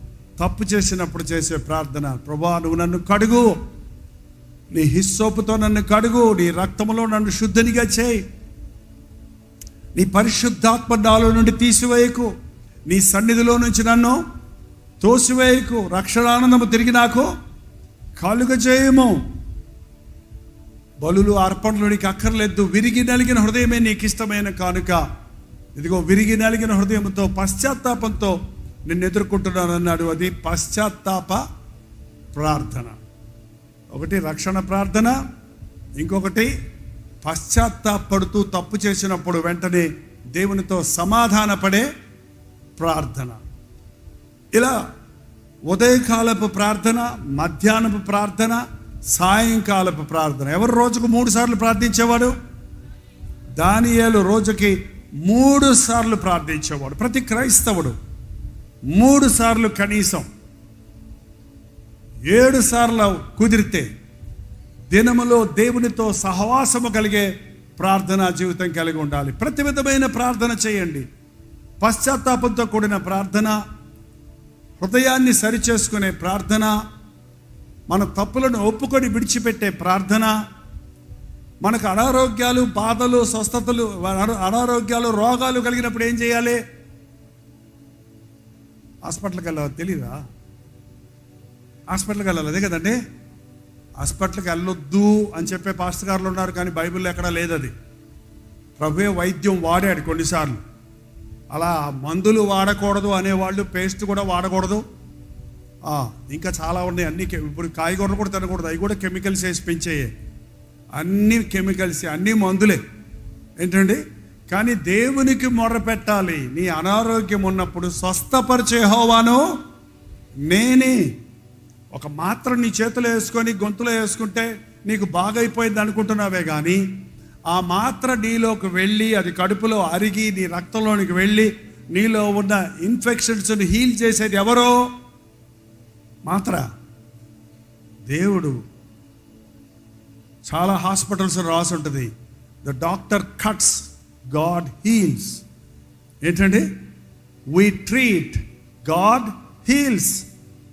తప్పు చేసినప్పుడు చేసే ప్రార్థన, ప్రభువా నువ్వు నన్ను కడుగు, నీ హిస్సోపుతో నన్ను కడుగు, నీ రక్తములో నన్ను శుద్ధనిగా చేయి, నీ పరిశుద్ధాత్మ నాలో నుండి తీసివేయకు, నీ సన్నిధిలో నుంచి నన్ను తోసివేయకు, రక్షణానందము తిరిగి నాకు కలుగ చేయము. బలులు అర్పణలు నీకు అక్కర్లేదు, విరిగి నలిగిన హృదయమే నీకు ఇష్టమైన కానుక. ఇదిగో విరిగి నలిగిన హృదయంతో పశ్చాత్తాపంతో నిన్ను ఎదుర్కొంటున్నాను అన్నాడు. అది పశ్చాత్తాప ప్రార్థన. ఒకటి రక్షణ ప్రార్థన, ఇంకొకటి పశ్చాత్తాపడుతూ తప్పు చేసినప్పుడు వెంటనే దేవునితో సమాధానపడే ప్రార్థన. ఇలా ఉదయకాలపు ప్రార్థన, మధ్యాహ్నపు ప్రార్థన, సాయంకాలపు ప్రార్థన. ఎవరు రోజుకు 3 సార్లు ప్రార్థించేవాడు? దానియేలు రోజుకి 3 సార్లు ప్రార్థించేవాడు. ప్రతి క్రైస్తవుడు 3 సార్లు, కనీసం 7 సార్లు కుదిరితే దినములో దేవునితో సహవాసము కలిగే ప్రార్థనా జీవితం కలిగి ఉండాలి. ప్రతి విధమైన ప్రార్థన చేయండి. పశ్చాత్తాపంతో కూడిన ప్రార్థన, హృదయాన్ని సరిచేసుకునే ప్రార్థన, మన తప్పులను ఒప్పుకొని విడిచిపెట్టే ప్రార్థన. మనకు అనారోగ్యాలు, బాధలు, స్వస్థతలు, అనారోగ్యాలు, రోగాలు కలిగినప్పుడు ఏం చేయాలి? హాస్పిటల్కి వెళ్ళాలి, తెలీదా? హాస్పిటల్కి వెళ్ళాలి, అదే కదండి. హాస్పిటల్కి వెళ్ళొద్దు అని చెప్పే పాస్టర్ గారులు ఉన్నారు, కానీ బైబిల్లో ఎక్కడా లేదు అది. ప్రభువే వైద్యం వాడాడు కొన్నిసార్లు. అలా మందులు వాడకూడదు అనేవాళ్ళు పేస్ట్ కూడా వాడకూడదు, ఇంకా చాలా ఉన్నాయి. అన్ని ఇప్పుడు కాయగూరలు కూడా తినకూడదు, అవి కూడా కెమికల్స్ వేసి పెంచేయే. అన్ని కెమికల్స్, అన్ని మందులే ఏంటండి. కానీ దేవునికి మొర్ర పెట్టాలి. నీ అనారోగ్యం ఉన్నప్పుడు స్వస్థపరిచే యెహోవాను నేనే. ఒక మాత్ర నీ చేతిలో వేసుకొని గొంతులో వేసుకుంటే నీకు బాగైపోయింది అనుకుంటున్నావే కానీ ఆ మాత్ర నీలోకి వెళ్ళి అది కడుపులో అరిగి నీ రక్తంలోనికి వెళ్ళి నీలో ఉన్న ఇన్ఫెక్షన్స్ని హీల్ చేసేది ఎవరో? మాత్ర దేవుడు. చాలా హాస్పిటల్స్ రాసి ఉంటుంది, the doctor cuts, God heals. ఏంటండి? We treat, God heals.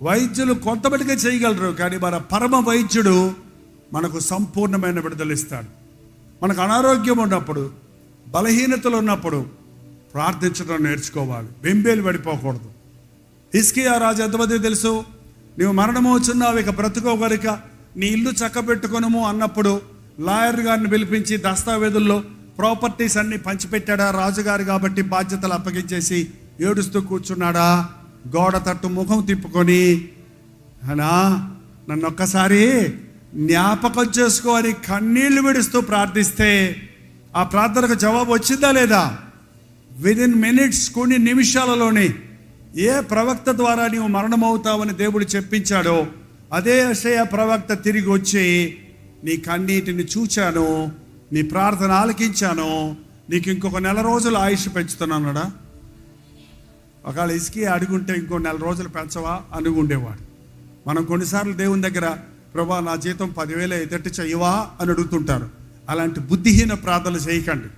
వైద్యులు కొంతమటిగా చేయగలరు, కానీ మన పరమ వైద్యుడు మనకు సంపూర్ణమైన విడుదల ఇస్తాడు. మనకు అనారోగ్యం ఉన్నప్పుడు, బలహీనతలు ఉన్నప్పుడు ప్రార్థించడం నేర్చుకోవాలి. బెంబేలు పడిపోకూడదు. హిజ్కియా రాజు ఎంతమంది తెలుసు? నువ్వు మరణమవుతున్నావు, ఇక బ్రతుకోగలిక, నీ ఇల్లు చక్కబెట్టుకొనుము అన్నప్పుడు లాయర్ గారిని పిలిపించి దస్తావేజుల్లో ప్రాపర్టీస్ అన్ని పంచిపెట్టాడా రాజుగారు కాబట్టి బాధ్యతలు అప్పగించేసి ఏడుస్తూ కూర్చున్నాడా? గోడ తట్టు ముఖం తిప్పుకొని, అనా నన్ను ఒక్కసారి జ్ఞాపకం చేసుకో అని కన్నీళ్లు విడుస్తూ ప్రార్థిస్తే ఆ ప్రార్థనకు జవాబు వచ్చిందా లేదా? విదిన్ మినిట్స్, కొన్ని నిమిషాలలోనే ఏ ప్రవక్త ద్వారా నీవు మరణమవుతావని దేవుడు చెప్పించాడో అదే యెషయా ప్రవక్త తిరిగి వచ్చి నీ కన్నీటిని చూచాను, నీ ప్రార్థన ఆలకించాను, నీకు ఇంకొక 1 నెల రోజులు ఆయుష్ పెంచుతున్నాడా? ఒకవేళ హిజ్కియా అడుగుంటే ఇంకో 1 నెల రోజులు పెంచవా అనుకుండేవాడు. మనం కొన్నిసార్లు దేవుని దగ్గర ప్రభా నా జీతం 10,000 ఎదటి చెయ్యవా అని అడుగుతుంటారు. అలాంటి బుద్ధిహీన ప్రార్థనలు చేయకండి.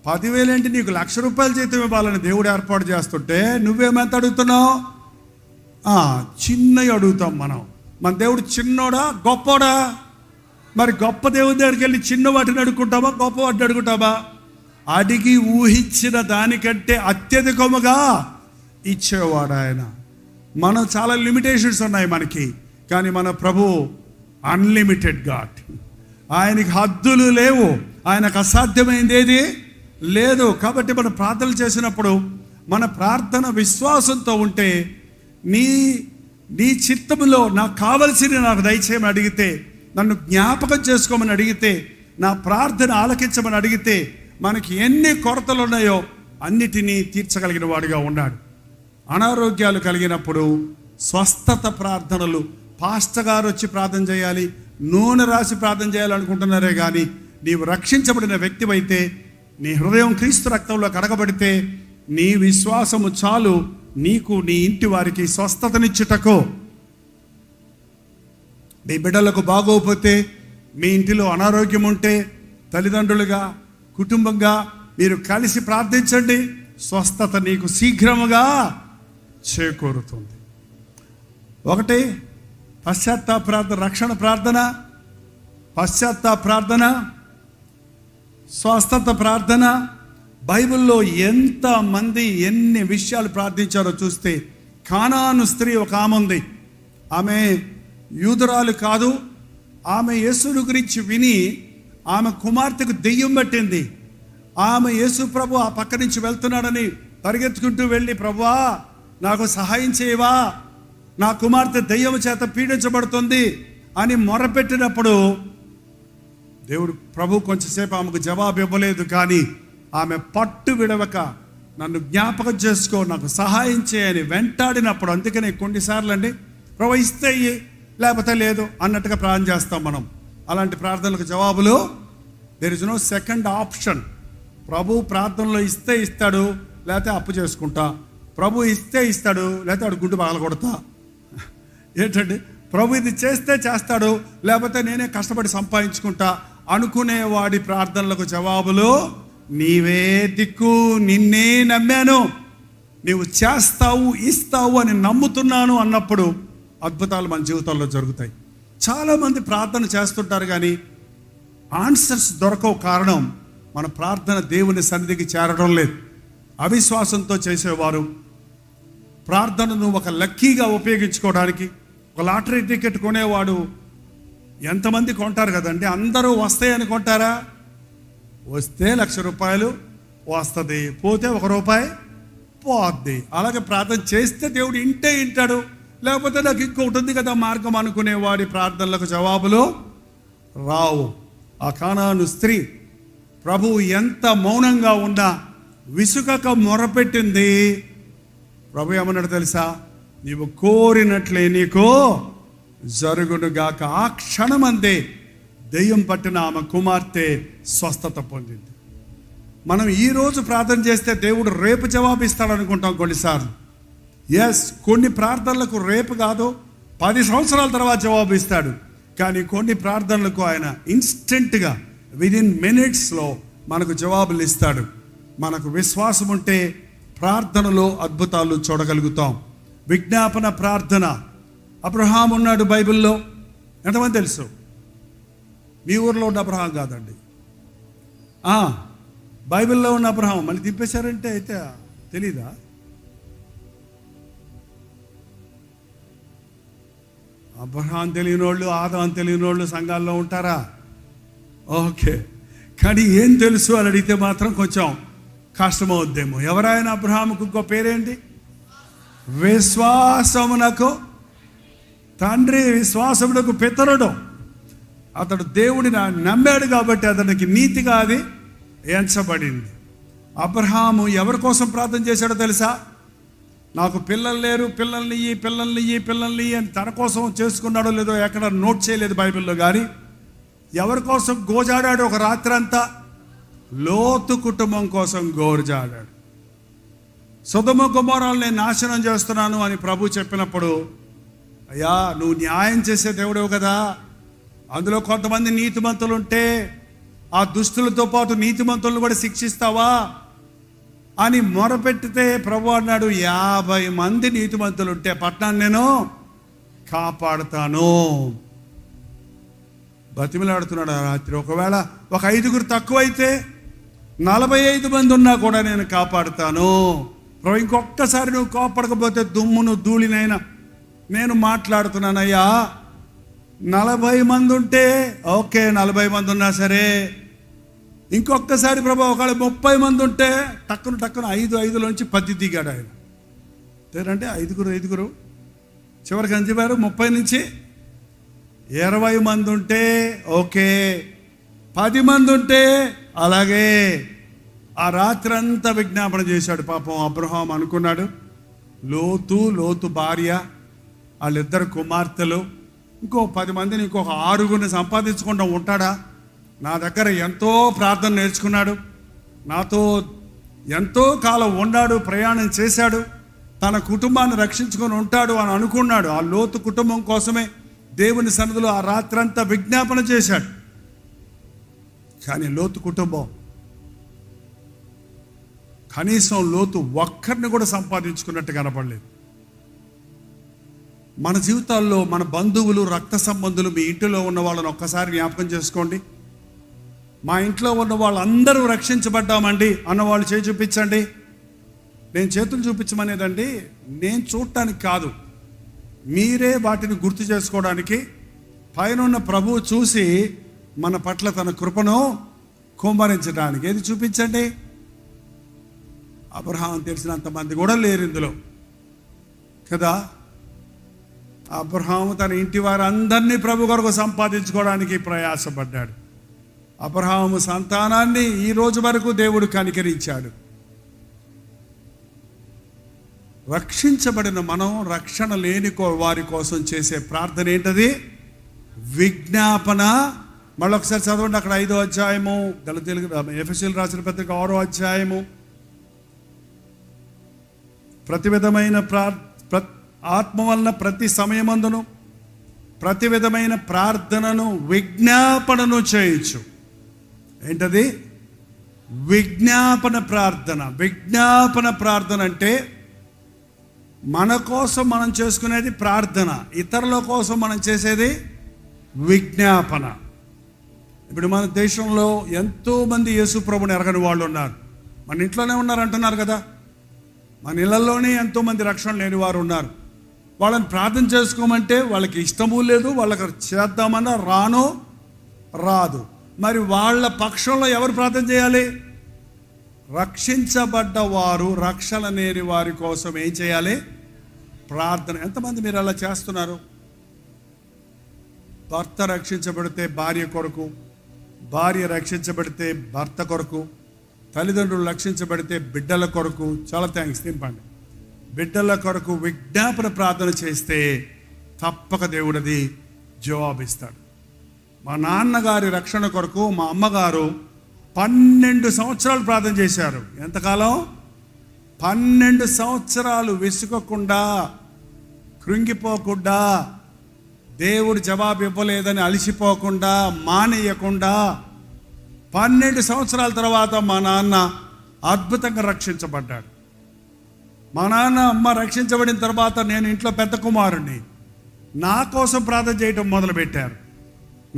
10,000 ఏంటి, నీకు ₹1,00,000 జీతం ఇవ్వాలని దేవుడు ఏర్పాటు చేస్తుంటే నువ్వేమంత అడుగుతున్నావు? చిన్నవి అడుగుతాం మనం. మన దేవుడు చిన్నోడా గొప్పోడా? మరి గొప్ప దేవుని దగ్గరికి వెళ్ళి చిన్న వాటిని అడుగుకుంటామా, గొప్ప వాటిని అడుగుతామా? అడిగి ఊహించిన దానికంటే అత్యధికముగా ఇచ్చేవాడు ఆయన. మనం చాలా లిమిటేషన్స్ ఉన్నాయి మనకి, కానీ మన ప్రభు అన్లిమిటెడ్ గాడ్. ఆయనకి హద్దులు లేవు, ఆయనకు అసాధ్యమైంది ఏది లేదు. కాబట్టి మనం ప్రార్థనలు చేసినప్పుడు మన ప్రార్థన విశ్వాసంతో ఉంటే నీ చిత్తములో నాకు కావలసింది నాకు దయచేయమని అడిగితే, నన్ను జ్ఞాపకం చేసుకోమని అడిగితే, నా ప్రార్థన ఆలకించమని అడిగితే మనకి ఎన్ని కొరతలు ఉన్నాయో అన్నిటినీ తీర్చగలిగిన వాడిగా ఉన్నాడు. అనారోగ్యాలు కలిగినప్పుడు స్వస్థత ప్రార్థనలు పాస్టర్ గారు వచ్చి ప్రార్థన చేయాలి, నూనె రాసి ప్రార్థన చేయాలనుకుంటున్నారే కానీ నీవు రక్షించబడిన వ్యక్తివైతే, నీ హృదయం క్రీస్తు రక్తంలో కడగబడితే నీ విశ్వాసము చాలు నీకు నీ ఇంటి వారికి స్వస్థతనిచ్చుటకు. మీ బిడ్డలకు బాగోకపోతే, మీ ఇంటిలో అనారోగ్యం ఉంటే తల్లిదండ్రులుగా కుటుంబంగా మీరు కలిసి ప్రార్థించండి, స్వస్థత నీకు శీఘ్రముగా చేకూరుతుంది. ఒకటి పశ్చాత్తాప ప్రార్థన, రక్షణ ప్రార్థన, పశ్చాత్తాప ప్రార్థన, స్వస్థత ప్రార్థన. బైబిల్లో ఎంతమంది ఎన్ని విషయాలు ప్రార్థించారో చూస్తే, కానాను స్త్రీ ఒక ఆమె ఉంది. ఆమె యూదురాలు కాదు. ఆమె యేసుని గురించి విని ఆమె కుమార్తెకు దెయ్యం పట్టింది. ఆమె యేసు ప్రభు ఆ పక్క నుంచి వెళ్తున్నాడని పరిగెత్తుకుంటూ వెళ్ళి, ప్రభువా నాకు సహాయం చేయవా, నా కుమార్తె దెయ్యం చేత పీడించబడుతుంది అని మొరపెట్టినప్పుడు దేవుడు ప్రభు కొంచెంసేపు ఆమెకు జవాబు ఇవ్వలేదు. కానీ ఆమె పట్టు విడవక నన్ను జ్ఞాపకం చేసుకో, నాకు సహాయం చేయని వెంటాడినప్పుడు, అందుకనే కొన్నిసార్లు అండి ప్రభు ఇస్తే లేకపోతే లేదు అన్నట్టుగా ప్రార్థన చేస్తాం మనం. అలాంటి ప్రార్థనలకు జవాబులు there is no second option. ప్రభు ప్రార్థనలో ఇస్తే ఇస్తాడు, లేకపోతే అప్పు చేసుకుంటా. ప్రభు ఇస్తే ఇస్తాడు, లేకపోతే వాడు గుడ్డు పగల కొడతా. ఏంటండి, ప్రభు ఇది చేస్తే చేస్తాడు, లేకపోతే నేనే కష్టపడి సంపాదించుకుంటా అనుకునేవాడి ప్రార్థనలకు జవాబులు నీవే దిక్కు, నిన్నే నమ్మాను, నీవు చేస్తావు ఇస్తావు అని నమ్ముతున్నాను అన్నప్పుడు అద్భుతాలు మన జీవితాల్లో జరుగుతాయి. చాలామంది ప్రార్థన చేస్తుంటారు కానీ ఆన్సర్స్ దొరకవు. కారణం మన ప్రార్థన దేవుని సన్నిధికి చేరడం లేదు. అవిశ్వాసంతో చేసేవారు ప్రార్థనను ఒక లక్కీగా ఉపయోగించుకోవడానికి, ఒక లాటరీ టికెట్ కొనేవాడు ఎంతమంది కొంటారు కదండి, అందరూ వస్తాయని కొంటారా? వస్తే ₹1,00,000 వస్తుంది, పోతే ₹1 పోద్ది. అలాగే ప్రార్థన చేస్తే దేవుడు ఇంటే వింటాడు, లేకపోతే నాకు ఇంకొకటి ఉంది కదా మార్గం అనుకునేవాడి ప్రార్థనలకు జవాబులు రావు. ఆ కానాను స్త్రీ ప్రభువు ఎంత మౌనంగా ఉన్నా విసుగక మొరపెట్టింది. ప్రభు ఏమన్నాడు తెలుసా? నీవు కోరినట్లే నీకు జరుగునుగాక. ఆ క్షణమందే దెయ్యం పట్టిన ఆమె కుమార్తె స్వస్థత పొందింది. మనం ఈరోజు ప్రార్థన చేస్తే దేవుడు రేపు జవాబిస్తాడు అనుకుంటాం కొన్నిసార్లు. ఎస్, కొన్ని ప్రార్థనలకు రేపు కాదు 10 సంవత్సరాల తర్వాత జవాబు ఇస్తాడు. కానీ కొన్ని ప్రార్థనలకు ఆయన ఇన్స్టెంట్గా విదిన్ మినిట్స్లో మనకు జవాబులు ఇస్తాడు. మనకు విశ్వాసం ఉంటే ప్రార్థనలో అద్భుతాలు చూడగలుగుతాం. విజ్ఞాపన ప్రార్థన. అబ్రహాం ఉన్నాడు బైబిల్లో, ఎంతమంది తెలుసు? మీ ఊర్లో ఉన్న అబ్రహాం కాదండి, బైబిల్లో ఉన్న అబ్రహాం. మళ్ళీ దింపేశారంటే అయితే తెలీదా? అబ్రహాం తెలియని వాళ్ళు, ఆదాం తెలియని వాళ్ళు సంఘాల్లో ఉంటారా? ఓకే, కానీ ఏం తెలుసు అని అడిగితే మాత్రం కొంచెం కష్టమవుద్దేమో. ఎవరైనా అబ్రహాముకు ఇంకో పేరేంటి? విశ్వాసమునకు తండ్రి, విశ్వాసమునకు పితరుడు. అతడు దేవుడిని నమ్మాడు కాబట్టి అతనికి నీతిగా అది ఎంచబడింది. అబ్రహాము ఎవరి కోసం ప్రార్థన చేశాడో తెలుసా? నాకు పిల్లలు లేరు, పిల్లల్ని అని తన కోసం చేసుకున్నాడో లేదో ఎక్కడ నోట్ చేయలేదు బైబిల్లో. కానీ ఎవరి కోసం గోజాడాడు ఒక రాత్రి అంతా? లోతు కుటుంబం కోసం గోజాడాడు. సొదొమ గొమొర్రాలను నేను నాశనం చేస్తున్నాను అని ప్రభు చెప్పినప్పుడు, అయ్యా నువ్వు న్యాయం చేసే దేవుడేవు కదా, అందులో కొంతమంది నీతిమంతులు ఉంటే ఆ దుష్టులతో పాటు నీతిమంతులను కూడా శిక్షిస్తావా అని మొరపెట్టితే ప్రభు అన్నాడు, 50 మంది నీతిమంతులు ఉంటే పట్టణాన్ని నేను కాపాడుతాను. బతిమిలాడుతున్నాడు ఆ రాత్రి. ఒకవేళ ఒక 5 తక్కువైతే 45 మంది ఉన్నా కూడా నేను కాపాడుతాను. ప్రభు ఇంకొక్కసారి నువ్వు కాపాడకపోతే దుమ్మును ధూళినైనా నేను మాట్లాడుతున్నానయ్యా. 40 మంది ఉంటే ఓకే, 40 మంది ఉన్నా సరే. ఇంకొకసారి ప్రభు ఒకవేళ 30 మంది ఉంటే టక్కున 5 10 దిగాడు ఆయన. అంటే 5 చివరికి ఎంత చెప్పారు? 30 నుంచి 20 మంది ఉంటే ఓకే, 10 మంది ఉంటే అలాగే. ఆ రాత్రి అంతా విజ్ఞాపన చేశాడు. పాపం అబ్రహాం అనుకున్నాడు, లోతు భార్య, వాళ్ళిద్దరు కుమార్తెలు, ఇంకో 10 మందిని, ఇంకొక 6 సంపాదించకుండా ఉంటాడా? నా దగ్గర ఎంతో ప్రార్థన నేర్చుకున్నాడు, నాతో ఎంతో కాలం ఉన్నాడు, ప్రయాణం చేశాడు, తన కుటుంబాన్ని రక్షించుకొని ఉంటాడు అని అనుకున్నాడు. ఆ లోతు కుటుంబం కోసమే దేవుని సన్నిధిలో ఆ రాత్రంతా విజ్ఞాపన చేశాడు. కానీ లోతు కుటుంబం కనీసం లోతు ఒక్కరిని కూడా సంపాదించుకున్నట్టు కనపడలేదు. మన జీవితాల్లో మన బంధువులు, రక్త సంబంధులు, మీ ఇంటిలో ఉన్న వాళ్ళని ఒక్కసారి జ్ఞాపకం చేసుకోండి. మా ఇంట్లో ఉన్న వాళ్ళందరూ రక్షించబడ్డామండి అన్నవాళ్ళు చేయి చూపించండి. నేను చేతులు చూపించమనేదండి నేను చూడటానికి కాదు, మీరే వాటిని గుర్తు చేసుకోవడానికి. పైన ఉన్న ప్రభువు చూసి మన పట్ల తన కృపను కుమ్మరించడానికి. ఏది చూపించండి? అబ్రహాం తెలిసినంత మంది కూడా లేరు ఇందులో కదా. అబ్రహాము తన ఇంటి వారందరినీ ప్రభు కొరకు సంపాదించుకోవడానికి ప్రయాసపడ్డాడు. అబ్రహాము సంతానాన్ని ఈ రోజు వరకు దేవుడు కనికరించాడు. రక్షించబడిన మనం రక్షణ లేని వారి కోసం చేసే ప్రార్థన ఏంటది? విజ్ఞాపన. మళ్ళొకసారి చదవండి, అక్కడ 5వ అధ్యాయము, ఎఫెసీయులు రాసిన పత్రిక 6వ అధ్యాయము. ప్రతి విధమైన ఆత్మ వలన ప్రతి సమయమందును ప్రతి విధమైన ప్రార్థనను విజ్ఞాపనను చేయొచ్చు. ఏంటది? విజ్ఞాపన ప్రార్థన. విజ్ఞాపన ప్రార్థన అంటే మన కోసం మనం చేసుకునేది ప్రార్థన, ఇతరుల కోసం మనం చేసేది విజ్ఞాపన. ఇప్పుడు మన దేశంలో ఎంతోమంది యేసు ప్రభుని ఎరగని వాళ్ళు ఉన్నారు. మన ఇంట్లోనే ఉన్నారు అంటున్నారు కదా, మన ఇళ్లలోనే ఎంతోమంది రక్షణ లేని వారు ఉన్నారు. వాళ్ళని ప్రార్థన చేసుకోమంటే వాళ్ళకి ఇష్టము లేదు, వాళ్ళకి చేద్దామన్నా రాదు. మరి వాళ్ళ పక్షంలో ఎవరు ప్రార్థన చేయాలి? రక్షించబడ్డ వారు, రక్షణ లేని వారి కోసం ఏం చేయాలి? ప్రార్థన. ఎంతమంది మీరు అలా చేస్తున్నారు? భర్త రక్షించబడితే భార్య కొరకు, భార్య రక్షించబడితే భర్త కొరకు, తల్లిదండ్రులు రక్షించబడితే బిడ్డల కొరకు. చాలా థ్యాంక్స్, తింపండి. బిడ్డల కొరకు విజ్ఞాపన ప్రార్థన చేస్తే తప్పక దేవుడిది జవాబిస్తాడు. మా నాన్నగారి రక్షణ కొరకు మా అమ్మగారు 12 సంవత్సరాలు ప్రార్థన చేశారు. ఎంతకాలం? 12 సంవత్సరాలు విసుగకుండా, కృంగిపోకుండా, దేవుడు జవాబు ఇవ్వలేదని అలసిపోకుండా, మానేయకుండా 12 సంవత్సరాల తర్వాత మా నాన్న అద్భుతంగా రక్షించబడ్డాడు. మా నాన్న అమ్మ రక్షించబడిన తర్వాత నేను ఇంట్లో పెద్ద కుమారుణ్ణి. నా కోసం ప్రార్థన చేయటం మొదలుపెట్టారు.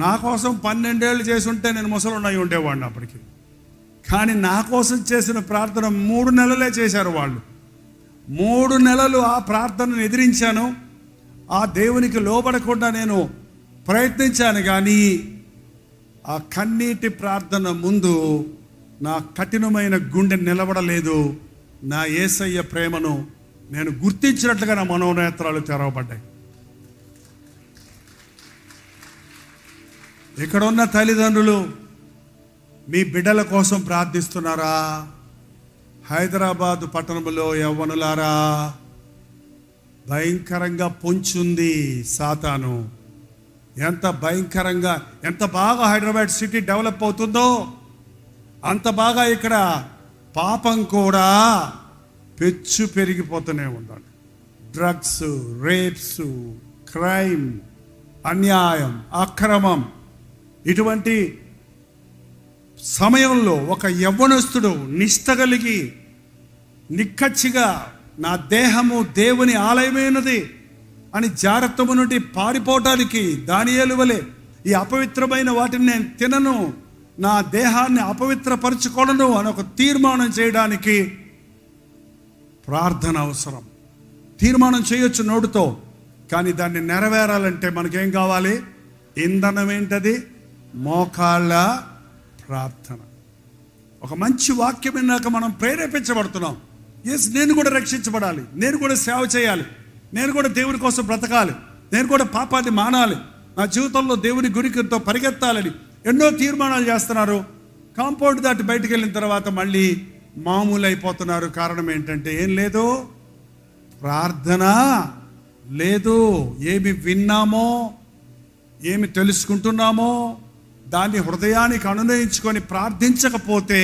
నా కోసం 12 ఏళ్ళు చేసి ఉంటే నేను ముసలున్నై ఉండేవాడిని అప్పటికి. కానీ నా కోసం చేసిన ప్రార్థన 3 నెలలే చేశారు వాళ్ళు. 3 నెలలు ఆ ప్రార్థనను ఎదిరించాను. ఆ దేవునికి లోబడకుండా నేను ప్రయత్నించాను. కానీ ఆ కన్నీటి ప్రార్థన ముందు నా కఠినమైన గుండె నిలబడలేదు. నా యేసయ్య ప్రేమను నేను గుర్తించినట్లుగా నా మనోనేత్రాలు తెరవబడ్డాయి. ఇక్కడ ఉన్న తల్లిదండ్రులు మీ బిడ్డల కోసం ప్రార్థిస్తున్నారా? హైదరాబాదు పట్టణంలో యవ్వనులారా భయంకరంగా పొంచుంది సాతాను. ఎంత భయంకరంగా, ఎంత బాగా హైదరాబాద్ సిటీ డెవలప్ అవుతుందో అంత బాగా ఇక్కడ పాపం కూడా పెచ్చు పెరిగిపోతూనే ఉందండి. డ్రగ్స్, రేప్స్, క్రైమ్, అన్యాయం, అక్రమం. ఇటువంటి సమయంలో ఒక యవ్వనస్తుడు నిష్ఠ కలిగి నిక్కచ్చిగా నా దేహము దేవుని ఆలయమైనది అని జాగ్రత్తము నుండి పారిపోవటానికి దానియేలు వలె ఈ అపవిత్రమైన వాటిని నేను తినను, నా దేహాన్ని అపవిత్రపరచుకోనను అని ఒక తీర్మానం చేయడానికి ప్రార్థన అవసరం. తీర్మానం చేయొచ్చు నోటితో, కానీ దాన్ని నెరవేరాలంటే మనకేం కావాలి? ఇంధనం ఏంటది? మోకాళ్ళ ప్రార్థన. ఒక మంచి వాక్యం విన్నాక మనం ప్రేరేపించబడుతున్నాం. ఎస్, నేను కూడా రక్షించబడాలి, నేను కూడా సేవ చేయాలి, నేను కూడా దేవుని కోసం బ్రతకాలి, నేను కూడా పాపాన్ని మానాలి, నా జీవితంలో దేవుని గురికితో పరిగెత్తాలని ఎన్నో తీర్మానాలు చేస్తున్నారు. కాంపౌండ్ దాటి బయటికి వెళ్ళిన తర్వాత మళ్ళీ మామూలు అయిపోతున్నారు. కారణం ఏంటంటే ఏం లేదు, ప్రార్థన లేదు. ఏమి విన్నామో, ఏమి తెలుసుకుంటున్నామో దాన్ని హృదయానికి అనునయించుకొని ప్రార్థించకపోతే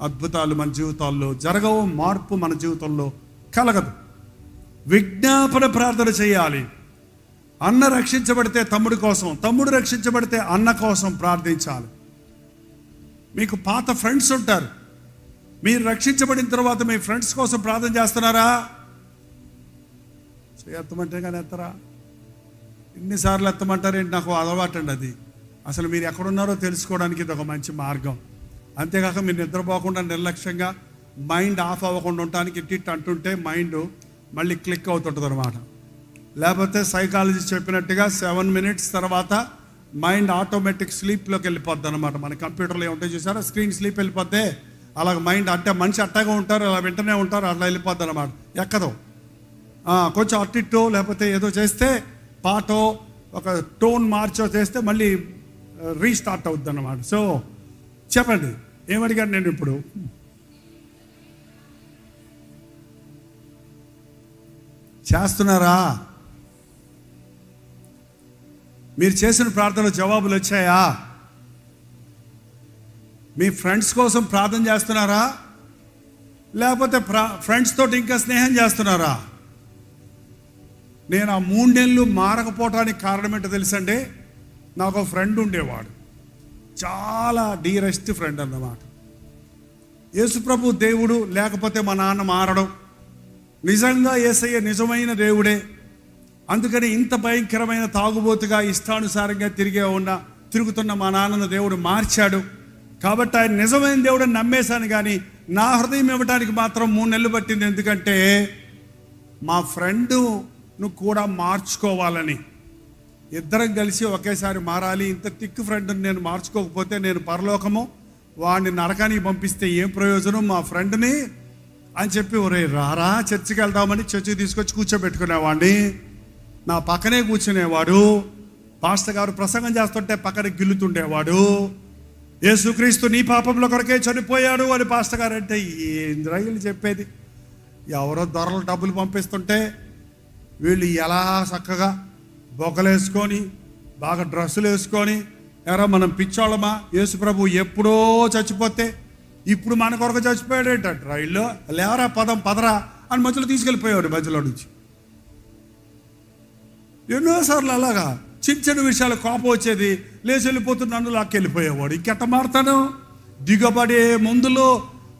అద్భుతాలు మన జీవితాల్లో జరగవు, మార్పు మన జీవితంలో కలగదు. విజ్ఞాపన ప్రార్థన చేయాలి. అన్న రక్షించబడితే తమ్ముడి కోసం, తమ్ముడు రక్షించబడితే అన్న కోసం ప్రార్థించాలి. మీకు పాత ఫ్రెండ్స్ ఉంటారు, మీరు రక్షించబడిన తర్వాత మీ ఫ్రెండ్స్ కోసం ప్రార్థన చేస్తున్నారా? ఎత్తమంటే కానీ ఎత్తరా? ఎన్నిసార్లు ఎత్తమంటారేంటి? నాకు అలవాటు అండి అది. అసలు మీరు ఎక్కడున్నారో తెలుసుకోవడానికి ఇది ఒక మంచి మార్గం. అంతేకాక మీరు నిద్రపోకుండా నిర్లక్ష్యంగా మైండ్ ఆఫ్ అవ్వకుండా ఉండటానికి ఇట్టి అంటుంటే మైండ్ మళ్ళీ క్లిక్ అవుతుంటుంది అనమాట. లేకపోతే సైకాలజిస్ట్ చెప్పినట్టుగా 7 minutes తర్వాత మైండ్ ఆటోమేటిక్ స్లీప్లోకి వెళ్ళిపోద్ది అనమాట. మన కంప్యూటర్లో ఏముంటాయి చూసారా, స్క్రీన్ స్లీప్ వెళ్ళిపోతే అలాగ మైండ్ అంటే మనిషి అట్టాగా ఉంటారు, అలా వెంటనే ఉంటారు, అట్లా వెళ్ళిపోద్ది అనమాట. ఎక్కదు. కొంచెం అట్టిట్టో లేకపోతే ఏదో చేస్తే పాటో ఒక టోన్ మార్చో చేస్తే మళ్ళీ రీస్టార్ట్ అవుద్ది అన్నమాట. సో చెప్పండి, ఏమడిగాను నేను ఇప్పుడు? చేస్తున్నారా? మీరు చేసిన ప్రార్థనలు జవాబులు వచ్చాయా? మీ ఫ్రెండ్స్ కోసం ప్రార్థన చేస్తున్నారా? లేకపోతే ఫ్రెండ్స్ తోటి ఇంకా స్నేహం చేస్తున్నారా? నేను ఆ 3 నెలలు మారకపోవటానికి కారణం ఏంటో తెలుసండి. నాకు ఒక ఫ్రెండ్ ఉండేవాడు, చాలా డీరెస్ట్ ఫ్రెండ్ అన్నమాట. యేసుప్రభు దేవుడు లేకపోతే మా నాన్న మారడం, నిజంగా యేసయ్య నిజమైన దేవుడే. అందుకని ఇంత భయంకరమైన తాగుబోతుగా ఇష్టానుసారంగా తిరుగుతున్న మా నాన్నను దేవుడు మార్చాడు. కాబట్టి ఆయన నిజమైన దేవుడని నమ్మేశాను, కానీ నా హృదయం ఇవ్వడానికి మాత్రం 3 నెలలు పట్టింది. ఎందుకంటే మా ఫ్రెండ్ను కూడా మార్చుకోవాలని, ఇద్దరం కలిసి ఒకేసారి మారాలి. ఇంత థిక్ ఫ్రెండ్ని నేను మార్చుకోకపోతే నేను పరలోకము, వాడిని నరకానికి పంపిస్తే ఏం ప్రయోజనం మా ఫ్రెండ్ని అని చెప్పి, ఒరే రారా చర్చికి వెళ్దామని చర్చికి తీసుకొచ్చి కూర్చోబెట్టుకునేవాడిని. నా పక్కనే కూర్చునేవాడు. పాస్టర్ గారు ప్రసంగం చేస్తుంటే పక్కన గిల్లుతుండేవాడు. యేసుక్రీస్తు నీ పాపంలో కొరకే చనిపోయాడు అని పాస్టర్ గారు అంటే ఏంద్రాయిలు చెప్పేది. ఎవరో దొరలు డబ్బులు పంపిస్తుంటే వీళ్ళు ఎలా చక్కగా బొగ్గలేసుకొని బాగా డ్రెస్సులు వేసుకొని, ఎరా మనం పిచ్చోళ్ళమా, యేసుప్రభు ఎప్పుడో చచ్చిపోతే ఇప్పుడు మన కొరకు చచ్చిపోయాడు ఏంటంట, రైల్లో లేవరా పదరా అని మధ్యలో తీసుకెళ్ళిపోయాడు. మధ్యలో నుంచి ఎన్నోసార్లు అలాగా చిన్న చిన్న విషయాలు కోపం వచ్చేది, లేచి వెళ్ళిపోతున్న నన్ను లాక్కెళ్ళిపోయేవాడు. ఇంకెట్ట మారుతాను? దిగబడే ముందులో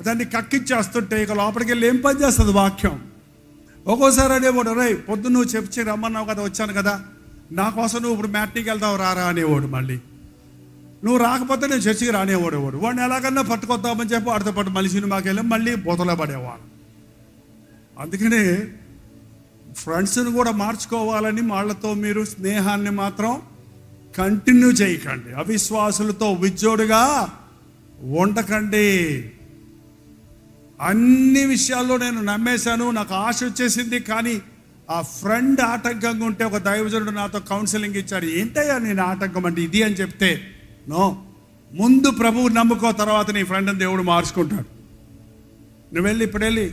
దాన్ని కక్కిచ్చేస్తుంటే ఇక లోపలికి వెళ్ళి ఏం పని చేస్తుంది వాక్యం. ఒక్కోసారి అనేవాడు, రై పొద్దున్న నువ్వు చెప్పి రమ్మన్నావు కదా, వచ్చాను కదా, నా కోసం నువ్వు ఇప్పుడు మ్యాట్నీకి వెళ్తావు రారా అనేవాడు. మళ్ళీ నువ్వు రాకపోతే నేను చర్చికి రానేవాడు. వాడిని ఎలాగన్నా పట్టుకొద్దామని చెప్పి వాడితో పాటు మళ్ళీ సినిమాకి వెళ్ళి మళ్ళీ బోతలో పడేవాడు. అందుకని ఫ్రెండ్స్ని కూడా మార్చుకోవాలని వాళ్ళతో మీరు స్నేహాన్ని మాత్రం కంటిన్యూ చేయకండి. అవిశ్వాసులతో విజ్జోడుగా ఉండకండి. అన్ని విషయాల్లో నేను నమ్మేశాను, నాకు ఆశ వచ్చేసింది, కానీ ఆ ఫ్రెండ్ ఆటంకంగా ఉంటే ఒక దైవజనుడు నాతో కౌన్సిలింగ్ ఇచ్చాడు. ఏంటయ్యా నేను ఆటంకం అంటే ఇది అని చెప్తే, నో, ముందు ప్రభువు నమ్ముకో, తర్వాత నీ ఫ్రెండ్ని దేవుడు మార్చుకుంటాడు. నువ్వు వెళ్ళి ఇప్పుడు వెళ్ళి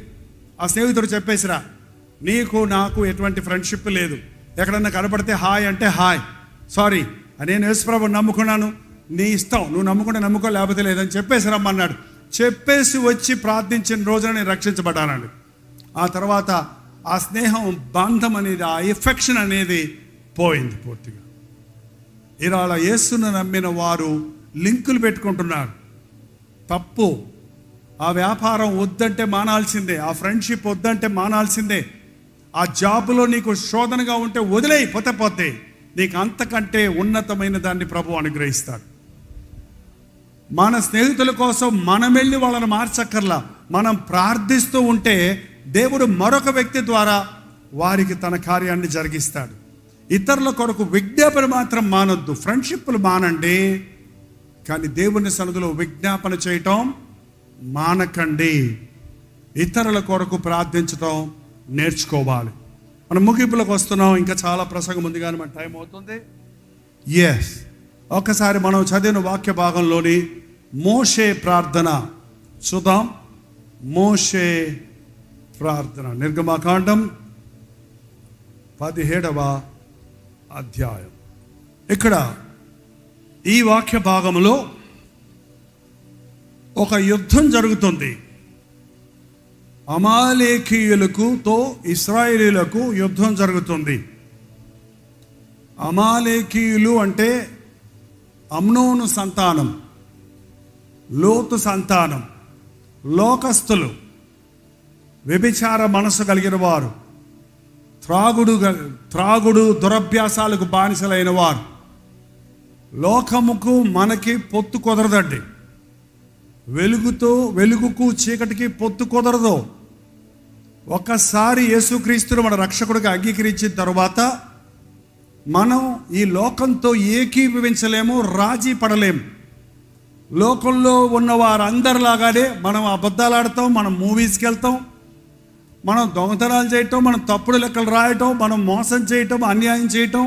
ఆ స్నేహితుడు చెప్పేసిరా, నీకు నాకు ఎటువంటి ఫ్రెండ్షిప్ లేదు, ఎక్కడన్నా కనపడితే హాయ్ అంటే హాయ్, సారీ నేను యేసుప్రభుని నమ్ముకున్నాను, నీ ఇష్టం, నువ్వు నమ్ముకుంటే నమ్ముకో లేకపోతే లేదని చెప్పేసి రమ్మన్నాడు. చెప్పేసి వచ్చి ప్రార్థించిన రోజున నేను రక్షించబడ్డానండి. ఆ తర్వాత ఆ స్నేహం, బంధం అనేది, ఆ ఎఫెక్షన్ అనేది పోయింది పూర్తిగా. ఇవాళ యేసును నమ్మిన వారు లింకులు పెట్టుకుంటున్నారు. తప్పు. ఆ వ్యాపారం వద్దంటే మానాల్సిందే, ఆ ఫ్రెండ్షిప్ వద్దంటే మానాల్సిందే, ఆ జాబులో నీకు శోధనగా ఉంటే వదిలేయి, పోతే నీకు అంతకంటే ఉన్నతమైన దాన్ని ప్రభువు అనుగ్రహిస్తాడు. మన స్నేహితుల కోసం మనం వెళ్ళి వాళ్ళని మార్చక్కర్లా, మనం ప్రార్థిస్తూ ఉంటే దేవుడు మరొక వ్యక్తి ద్వారా వారికి తన కార్యాన్ని జరిగిస్తాడు. ఇతరుల కొరకు విజ్ఞాపన మాత్రం మానొద్దు, ఫ్రెండ్షిప్లు మానండి, కానీ దేవుని సన్నిధిలో విజ్ఞాపన చేయటం మానకండి. ఇతరుల కొరకు ప్రార్థించటం నేర్చుకోవాలి. మనం ముగింపులకు వస్తున్నాం, ఇంకా చాలా ప్రసంగం ఉంది కానీ మన టైం అవుతుంది. ఎస్, ఒకసారి మనం చదివిన వాక్య భాగంలోని మోషే ప్రార్థన చూద్దాం. మోషే ప్రార్థన, నిర్గమకాండం 17వ అధ్యాయం. ఇక్కడ ఈ వాక్య భాగంలో ఒక యుద్ధం జరుగుతుంది. అమాలేకీయులకుతో ఇశ్రాయేలీయులకు యుద్ధం జరుగుతుంది. అమాలేకీయులు అంటే అమ్నోను సంతానం, లోతు సంతానం, లోకస్తులు, వ్యభిచార మనసు కలిగిన వారు, త్రాగుడు దురభ్యాసాలకు బానిసలైన వారు. లోకముకు మనకి పొత్తు కుదరదండి. వెలుగుకు చీకటికి పొత్తు కుదరదు. ఒక్కసారి యేసుక్రీస్తును మన రక్షకుడిగా అంగీకరించిన తర్వాత మనం ఈ లోకంతో ఏకీభవించలేము, రాజీ పడలేము. లోకంలో ఉన్న వారందరిలాగానే మనం అబద్ధాలు ఆడతాం, మనం మూవీస్కి వెళ్తాం, మనం దొంగతనాలు చేయటం, మనం తప్పుడు లెక్కలు రాయటం, మనం మోసం చేయటం, అన్యాయం చేయటం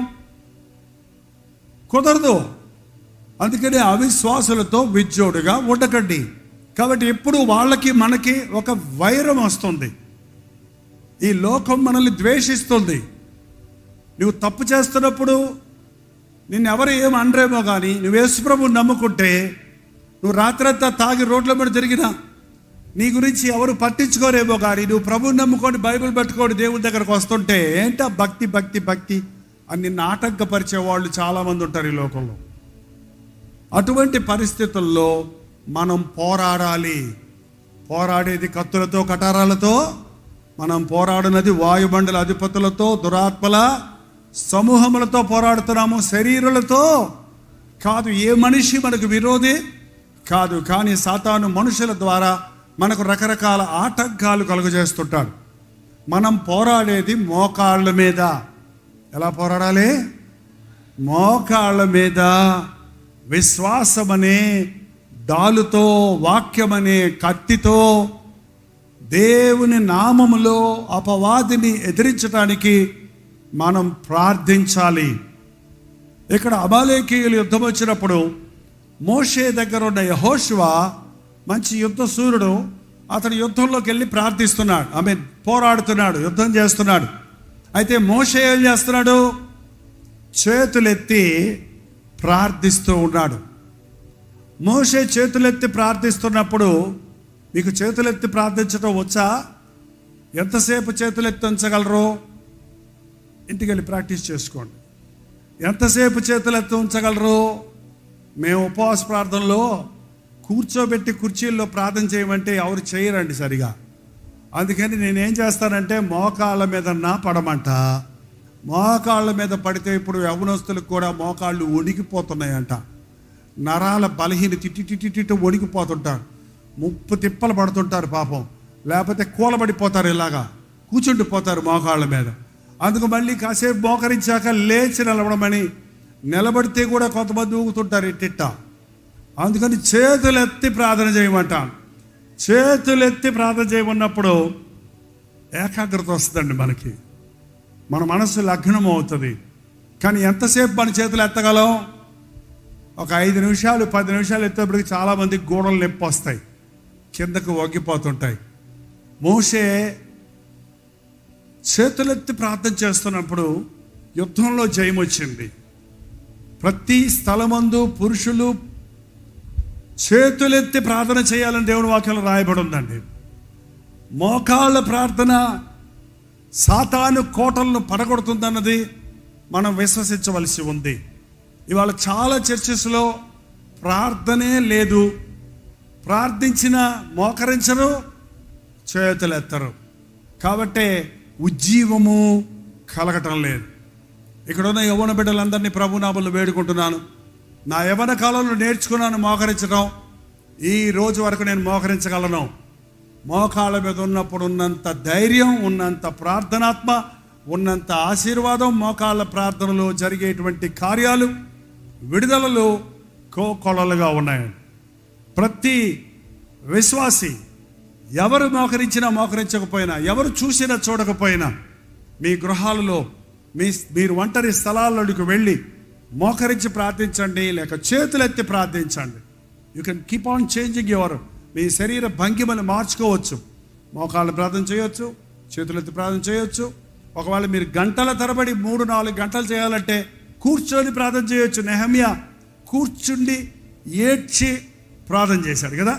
కుదరదు. అందుకని అవిశ్వాసులతో విజ్జోడుగా ఉండకండి. కాబట్టి ఎప్పుడు వాళ్ళకి మనకి ఒక వైరం వస్తుంది. ఈ లోకం మనల్ని ద్వేషిస్తుంది. నువ్వు తప్పు చేస్తున్నప్పుడు నిన్నెవరు ఏం అనరేమో కానీ నువ్వు యేసుప్రభువుని నమ్ముకుంటే, నువ్వు రాత్రంతా తాగి రోడ్ల మీద తిరిగినా నీ గురించి ఎవరు పట్టించుకోరేమో కానీ నువ్వు ప్రభువుని నమ్ముకొని బైబిల్ పట్టుకొని దేవుని దగ్గరకు వస్తుంటే ఏంటో భక్తి భక్తి భక్తి అని నిన్ను ఆటంకపరిచే వాళ్ళు చాలామంది ఉంటారు ఈ లోకంలో. అటువంటి పరిస్థితుల్లో మనం పోరాడాలి. పోరాడేది కత్తులతో కటారాలతో మనం పోరాడినది వాయుమండల అధిపతులతో, దురాత్మల సమూహములతో పోరాడుతున్నాము, శరీరులతో కాదు. ఏ మనిషి మనకు విరోధి కాదు, కానీ సాతాను మనుషుల ద్వారా మనకు రకరకాల ఆటంకాలు కలుగజేస్తుంటాడు. మనం పోరాడేది మోకాళ్ళ మీద. ఎలా పోరాడాలి? మోకాళ్ళ మీద. విశ్వాసమనే డాలుతో, వాక్యమనే కత్తితో దేవుని నామములో అపవాదిని ఎదిరించడానికి మనం ప్రార్థించాలి. ఇక్కడ అమాలేకీయులు యుద్ధం వచ్చినప్పుడు మోషే దగ్గర ఉన్న యెహోషువ మంచి యుద్ధ సూర్యుడు, అతడు యుద్ధంలోకి వెళ్ళి ప్రార్థిస్తున్నాడు, పోరాడుతున్నాడు, యుద్ధం చేస్తున్నాడు. అయితే మోషే ఏం చేస్తున్నాడు? చేతులెత్తి ప్రార్థిస్తూ ఉన్నాడు. మోషే చేతులెత్తి ప్రార్థిస్తున్నప్పుడు, మీకు చేతులెత్తి ప్రార్థించడం వచ్చా? ఎంతసేపు చేతులెత్తి ఉంచగలరు? ఇంటికి వెళ్ళి ప్రాక్టీస్ చేసుకోండి. ఎంతసేపు చేతులెత్తి ఉంచగలరు? మేము ఉపవాస ప్రార్థనలో కూర్చోబెట్టి కుర్చీల్లో ప్రార్థన చేయమంటే ఎవరు చేయరండి సరిగా. అందుకని నేనేం చేస్తానంటే మోకాళ్ళ మీద పడమంట. మోకాళ్ళ మీద పడితే ఇప్పుడు యవ్వనస్తులకు కూడా మోకాళ్ళు వణికిపోతున్నాయంట. నరాల బలహీన తిట్టి వణికిపోతుంటారు, ముప్పు తిప్పలు పడుతుంటారు పాపం. లేకపోతే కూలబడిపోతారు, ఇలాగా కూర్చుండిపోతారు మోకాళ్ళ మీద. అందుకు మళ్ళీ కాసేపు మోకరించాక లేచి నిలబడమని, నిలబడితే కూడా కొంతమంది ఊగుతుంటారు ఇట్టిట్ట. అందుకని చేతులెత్తి ప్రార్థన చేయమంటాను. చేతులెత్తి ప్రార్థన చేయమన్నప్పుడు ఏకాగ్రత వస్తుందండి మనకి, మన మనసు లగ్నం అవుతుంది. కానీ ఎంతసేపు మన చేతులు ఎత్తగలం? ఒక 5 నిమిషాలు 10 నిమిషాలు ఎత్తేప్పటికి చాలామందికి గోడలు నొప్పి వస్తాయి, కిందకు వంగిపోతుంటాయి. మోషే చేతులెత్తి ప్రార్థన చేస్తున్నప్పుడు యుద్ధంలో జయం వచ్చింది. ప్రతి స్థలమందు పురుషులు చేతులెత్తి ప్రార్థన చేయాలని దేవుని వాక్యంలో రాయబడి ఉందండి. మోకాళ్ళ ప్రార్థన సాతాను కోటలను పడగొడుతుందన్నది మనం విశ్వసించవలసి ఉంది. ఇవాళ చాలా చర్చెస్లో ప్రార్థనే లేదు. ప్రార్థించిన మోకరించరు, చేతులెత్తరు. కాబట్టే ఉజ్జీవము కలగటం లేదు. ఇక్కడ ఉన్న యవ్వన బిడ్డలందరినీ ప్రభునామములో వేడుకుంటున్నాను. నా యవ్వన కాలంలో నేర్చుకున్నాను మోకరించడం. ఈ రోజు వరకు నేను మోకరించగలను. మోకాళ్ళ మీద ఉన్నప్పుడు ఉన్నంత ధైర్యం, ఉన్నంత ప్రార్థనాత్మ, ఉన్నంత ఆశీర్వాదం, మోకాళ్ళ ప్రార్థనలో జరిగేటువంటి కార్యాలు, విడుదలలు కోకొలలుగా ఉన్నాయండి. ప్రతి విశ్వాసి ఎవరు మోకరించినా మోకరించకపోయినా, ఎవరు చూసినా చూడకపోయినా, మీ గృహాలలో మీరు ఒంటరి స్థలాల్లోకి వెళ్ళి మోకరించి ప్రార్థించండి, లేక చేతులెత్తి ప్రార్థించండి. You can keep on changing మీ శరీర భంగిమను మార్చుకోవచ్చు. మోకాళ్ళు ప్రార్థన చేయొచ్చు, చేతులెత్తి ప్రార్థన చేయొచ్చు. ఒకవేళ మీరు గంటల తరబడి 3-4 గంటలు చేయాలంటే కూర్చొని ప్రార్థన చేయొచ్చు. నెహమ్యా కూర్చుండి ఏడ్చి ప్రార్థన చేశాడు కదా.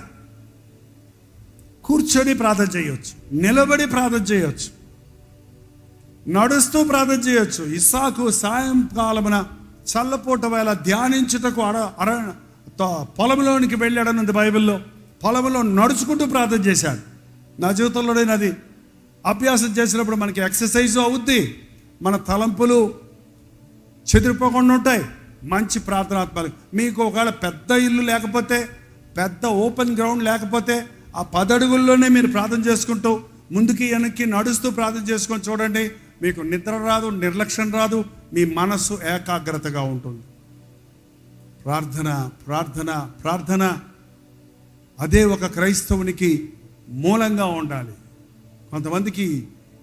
కూర్చొని ప్రార్థన చేయొచ్చు, నిలబడి ప్రార్థన చేయొచ్చు, నడుస్తూ ప్రార్థన చేయొచ్చు. ఇస్సాకు సాయంకాలమున చల్లపూట వేళ ధ్యానించుటకు పొలంలోనికి వెళ్ళాడన్నది బైబిల్లో. పొలంలో నడుచుకుంటూ ప్రార్థన చేశాడు. నా జీవితంలో నేను అది అభ్యాసం చేసినప్పుడు మనకి ఎక్సర్సైజ్ అవుద్ది, మన తలంపులు చెదిరిపోకుండా ఉంటాయి. మంచి ప్రార్థనాత్మలు. మీకు ఒకవేళ పెద్ద ఇల్లు లేకపోతే, పెద్ద ఓపెన్ గ్రౌండ్ లేకపోతే, ఆ 10 అడుగుల్లోనే మీరు ప్రార్థన చేసుకుంటూ ముందుకి వెనక్కి నడుస్తూ ప్రార్థన చేసుకొని చూడండి. మీకు నిద్ర రాదు, నిర్లక్ష్యం రాదు, మీ మనస్సు ఏకాగ్రతగా ఉంటుంది. ప్రార్థన ప్రార్థన ప్రార్థన అదే ఒక క్రైస్తవునికి మూలంగా ఉండాలి. కొంతమందికి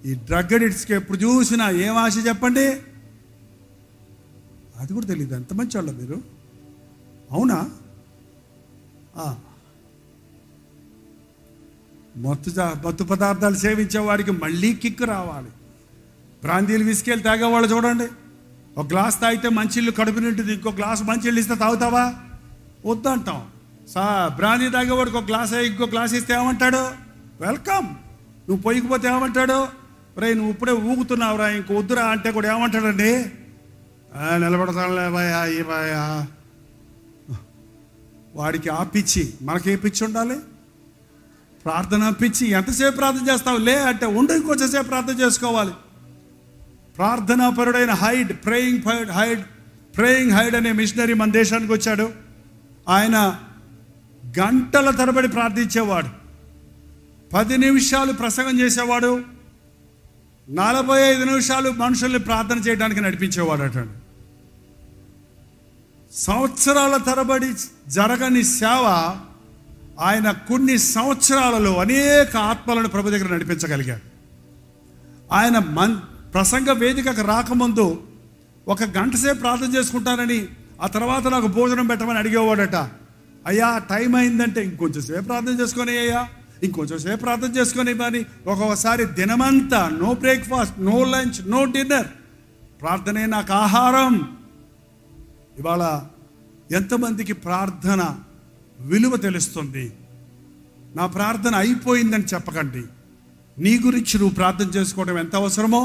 ఈ డ్రగ్ అడిక్ట్స్కి ఎప్పుడు చూసినా ఏం ఆశ చెప్పండి, అది కూడా తెలియదు. ఎంత మంచి వాళ్ళు మీరు, అవునా? మత్తు పదార్థాలు సేవించే వాడికి మళ్ళీ కిక్కు రావాలి. బ్రాందీలు విసికెళ్ళి తాగేవాళ్ళు చూడండి, ఒక గ్లాస్ తాగితే మంచిళ్ళు కడుపు నింటుంది, ఇంకో గ్లాస్ మంచిళ్ళు ఇస్తే తాగుతావా? వద్దంటాం. బ్రాందీ తాగేవాడికి ఒక గ్లాస్ ఇంకో గ్లాస్ ఇస్తే ఏమంటాడు? వెల్కమ్. నువ్వు పోయికపోతే ఏమంటాడు? రే నువ్వు ఇప్పుడే ఊగుతున్నావురా, ఇంక వద్దురా అంటే కూడా ఏమంటాడండి? నిలబడతానులే భయా ఈ భయా. వాడికి ఆ పిచ్చి, మనకే పిచ్చి ఉండాలి? ప్రార్థన పిచ్చి. ఎంతసేపు ప్రార్థన చేస్తావు? లే అంటే ఉండు, ఇంకొంచెంసేపు ప్రార్థన చేసుకోవాలి. ప్రార్థనాపరుడైన ప్రేయింగ్ హైడ్ అనే మిషనరీ మన దేశానికి వచ్చాడు. ఆయన గంటల తరబడి ప్రార్థించేవాడు. 10 నిమిషాలు ప్రసంగం చేసేవాడు, 45 నిమిషాలు మనుషుల్ని ప్రార్థన చేయడానికి నడిపించేవాడు అట. సంవత్సరాల తరబడి జరగని సేవ ఆయన కొన్ని సంవత్సరాలలో అనేక ఆత్మలను ప్రభు దగ్గర నడిపించగలిగాడు. ఆయన ప్రసంగ వేదికకు రాకముందు 1 గంట సేపు ప్రార్థన చేసుకుంటానని, ఆ తర్వాత నాకు భోజనం పెట్టమని అడిగేవాడట. అయ్యా టైం అయిందంటే ఇంకొంచెం సేపు ప్రార్థన చేసుకొని, అయ్యా ఇంకొంచెం సేపు ప్రార్థన చేసుకొని అని. ఒక్కొక్కసారి దినమంతా no breakfast, no lunch, no dinner, ప్రార్థనే నాకు ఆహారం. ఇవాళ ఎంతమందికి ప్రార్థన విలువ తెలుస్తుంది? నా ప్రార్థన అయిపోయిందని చెప్పకండి. నీ గురించి నువ్వు ప్రార్థన చేసుకోవడం ఎంత అవసరమో,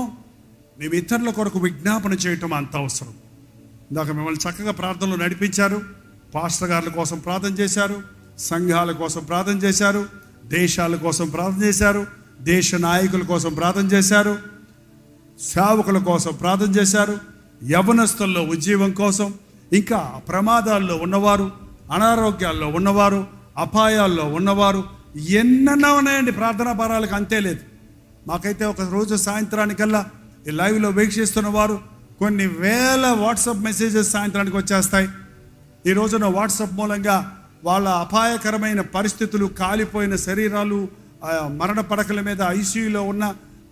నీవు ఇతరుల కొరకు విజ్ఞాపన చేయటం అంత అవసరం. ఇందాక మిమ్మల్ని చక్కగా ప్రార్థనలు నడిపించారు. పాస్టర్ గారుల కోసం ప్రార్థన చేశారు, సంఘాల కోసం ప్రార్థన చేశారు, దేశాల కోసం ప్రార్థన చేశారు, దేశ నాయకుల కోసం ప్రార్థన చేశారు, సేవకుల కోసం ప్రార్థన చేశారు, యవనస్తుల్లో ఉజ్జీవం కోసం, ఇంకా ప్రమాదాల్లో ఉన్నవారు, అనారోగ్యాల్లో ఉన్నవారు, అపాయాల్లో ఉన్నవారు, ఎన్నెన్నో ఉన్నాయండి. ప్రార్థనా భారాలకు అంతే లేదు. మాకైతే ఒక రోజు సాయంత్రానికల్లా ఈ లైవ్లో వీక్షిస్తున్న వారు కొన్ని వేల వాట్సాప్ మెసేజెస్ సాయంత్రానికి వచ్చేస్తాయి. ఈ రోజున వాట్సాప్ మూలంగా వాళ్ళ అపాయకరమైన పరిస్థితులు, కాలిపోయిన శరీరాలు, మరణ పడకల మీద ఐసీయూలో ఉన్న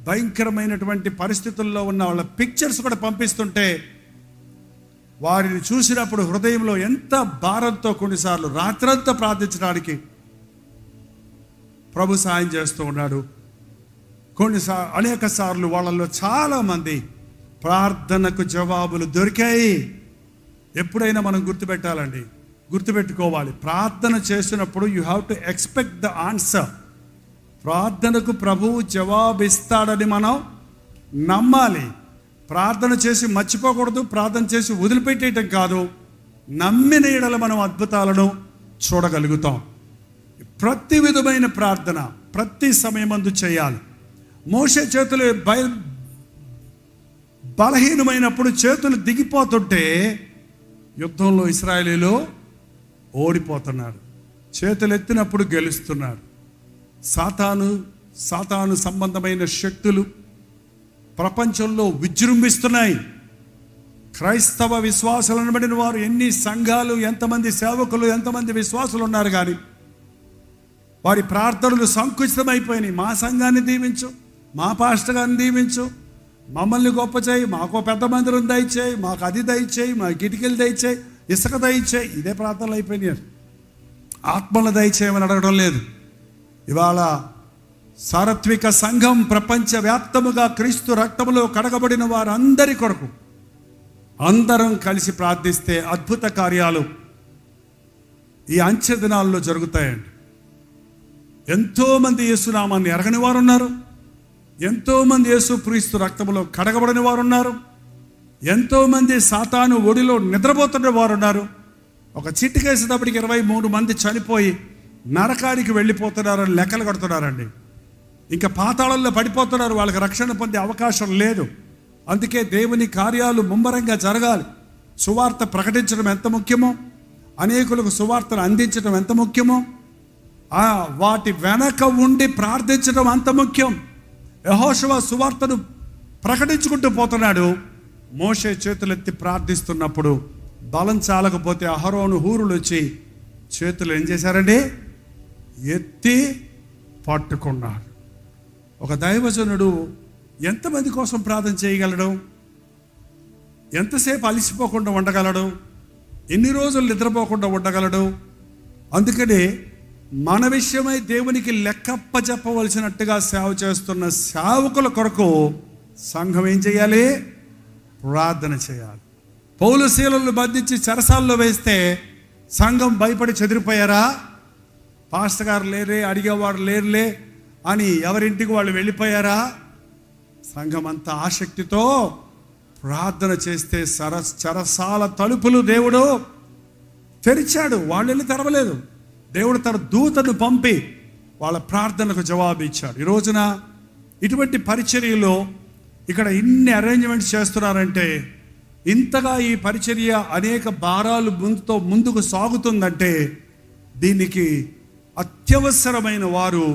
భయంకరమైనటువంటి పరిస్థితుల్లో ఉన్న వాళ్ళ పిక్చర్స్ కూడా పంపిస్తుంటే వారిని చూసినప్పుడు హృదయంలో ఎంత భారంతో కొన్నిసార్లు రాత్రంతా ప్రార్థించడానికి ప్రభు సాయం చేస్తూ ఉన్నాడు. అనేక సార్లు వాళ్ళల్లో చాలామంది ప్రార్థనకు జవాబులు దొరికాయి. ఎప్పుడైనా మనం గుర్తుపెట్టుకోవాలి, ప్రార్థన చేసినప్పుడు you have to expect the answer. ప్రార్థనకు ప్రభువు జవాబిస్తాడని మనం నమ్మాలి. ప్రార్థన చేసి మర్చిపోకూడదు, ప్రార్థన చేసి వదిలిపెట్టేయటం కాదు. నమ్మిన యెడల మనం అద్భుతాలను చూడగలుగుతాం. ప్రతి విధమైన ప్రార్థన ప్రతి సమయమందు చేయాలి. మోషే చేతులు బలహీనమైనప్పుడు చేతులు దిగిపోతుంటే యుద్ధంలో ఇశ్రాయేలీయులు ఓడిపోతున్నారు. చేతులు ఎత్తినప్పుడు గెలుస్తున్నారు. సాతాను సంబంధమైన శక్తులు ప్రపంచంలో విజృంభిస్తున్నాయి. క్రైస్తవ విశ్వాసాలను బడిన వారు ఎన్ని సంఘాలు, ఎంతమంది సేవకులు, ఎంతమంది విశ్వాసులు ఉన్నారు, కానీ వారి ప్రార్థనలు సంకుచితమైపోయినాయి. మా సంఘాన్ని దీవించు, మా పాస్టర్ గారిని దీవించు, మమ్మల్ని గొప్ప చేయి, మాకు పెద్ద మందిరం దయచేయి, మాకు అది దయచేయి, మా కిటికీలు దయచేయి, ఇసుక దయచేయి, ఇదే ప్రార్థనలు అయిపోయినాయి. ఆత్మల దయచేయమని అడగడం లేదు. ఇవాళ సార్వత్రిక సంఘం ప్రపంచవ్యాప్తముగా క్రీస్తు రక్తములో కడగబడిన వారందరి కొరకు అందరం కలిసి ప్రార్థిస్తే అద్భుత కార్యాలు ఈ అంచె దినాల్లో జరుగుతాయండి. ఎంతోమంది యేసునామాన్ని ఎరగని వారు ఉన్నారు. ఎంతోమంది యేసు క్రీస్తు రక్తములో కడగబడిన వారు ఉన్నారు. ఎంతోమంది సాతాను ఒడిలో నిద్రపోతున్న వారు ఉన్నారు. ఒక చిటికేసేటప్పటికి 23 మంది చనిపోయి నరకానికి వెళ్ళిపోతున్నారని లెక్కలు కడుతున్నారండి. ఇంకా పాతాళంలో పడిపోతున్నారు. వాళ్ళకి రక్షణ పొందే అవకాశం లేదు. అందుకే దేవుని కార్యాలు ముమ్మరంగా జరగాలి. సువార్త ప్రకటించడం ఎంత ముఖ్యమో, అనేకులకు సువార్తను అందించడం ఎంత ముఖ్యమో, వాటి వెనక ఉండి ప్రార్థించడం అంత ముఖ్యం. యెహోషువ సువార్తను ప్రకటించుకుంటూ పోతున్నాడు. మోషే చేతులెత్తి ప్రార్థిస్తున్నప్పుడు బలం చాలకపోతే అహరోను హూరులు వచ్చి చేతులు ఏం చేశారండి? ఎత్తి పట్టుకున్నాడు. ఒక దైవజనుడు ఎంతమంది కోసం ప్రార్థన చేయగలడు? ఎంతసేపు అలసిపోకుండా ఉండగలడు? ఎన్ని రోజులు నిద్రపోకుండా ఉండగలడు? అందుకనే మన విషయమై దేవునికి లెక్కప్ప చెప్పవలసినట్టుగా సేవ చేస్తున్న సేవకుల కొరకు సంఘం ఏం చేయాలి? ప్రార్థన చేయాలి. పౌలు శీలలను బంధించి చెరసాల్లో వేస్తే సంఘం భయపడి చెదిరిపోయారా? పాస్టర్ గారు లేరే, అడిగేవాడు లేరులే అని ఎవరింటికి వాళ్ళు వెళ్ళిపోయారా? సంఘం అంతా ఆసక్తితో ప్రార్థన చేస్తే చెరసాల తలుపులు దేవుడు తెరిచాడు. వాళ్ళు వెళ్ళి తెరవలేదు. దేవుడు తన దూతను పంపి వాళ్ళ ప్రార్థనకు జవాబు ఇచ్చాడు. ఈ రోజున ఇటువంటి పరిచర్యలో ఇక్కడ ఇన్ని అరేంజ్మెంట్స్ చేస్తున్నారంటే, ఇంతగా ఈ పరిచర్య అనేక భారాలు ముందుకు సాగుతుందంటే దీనికి అత్యవసరమైన వారు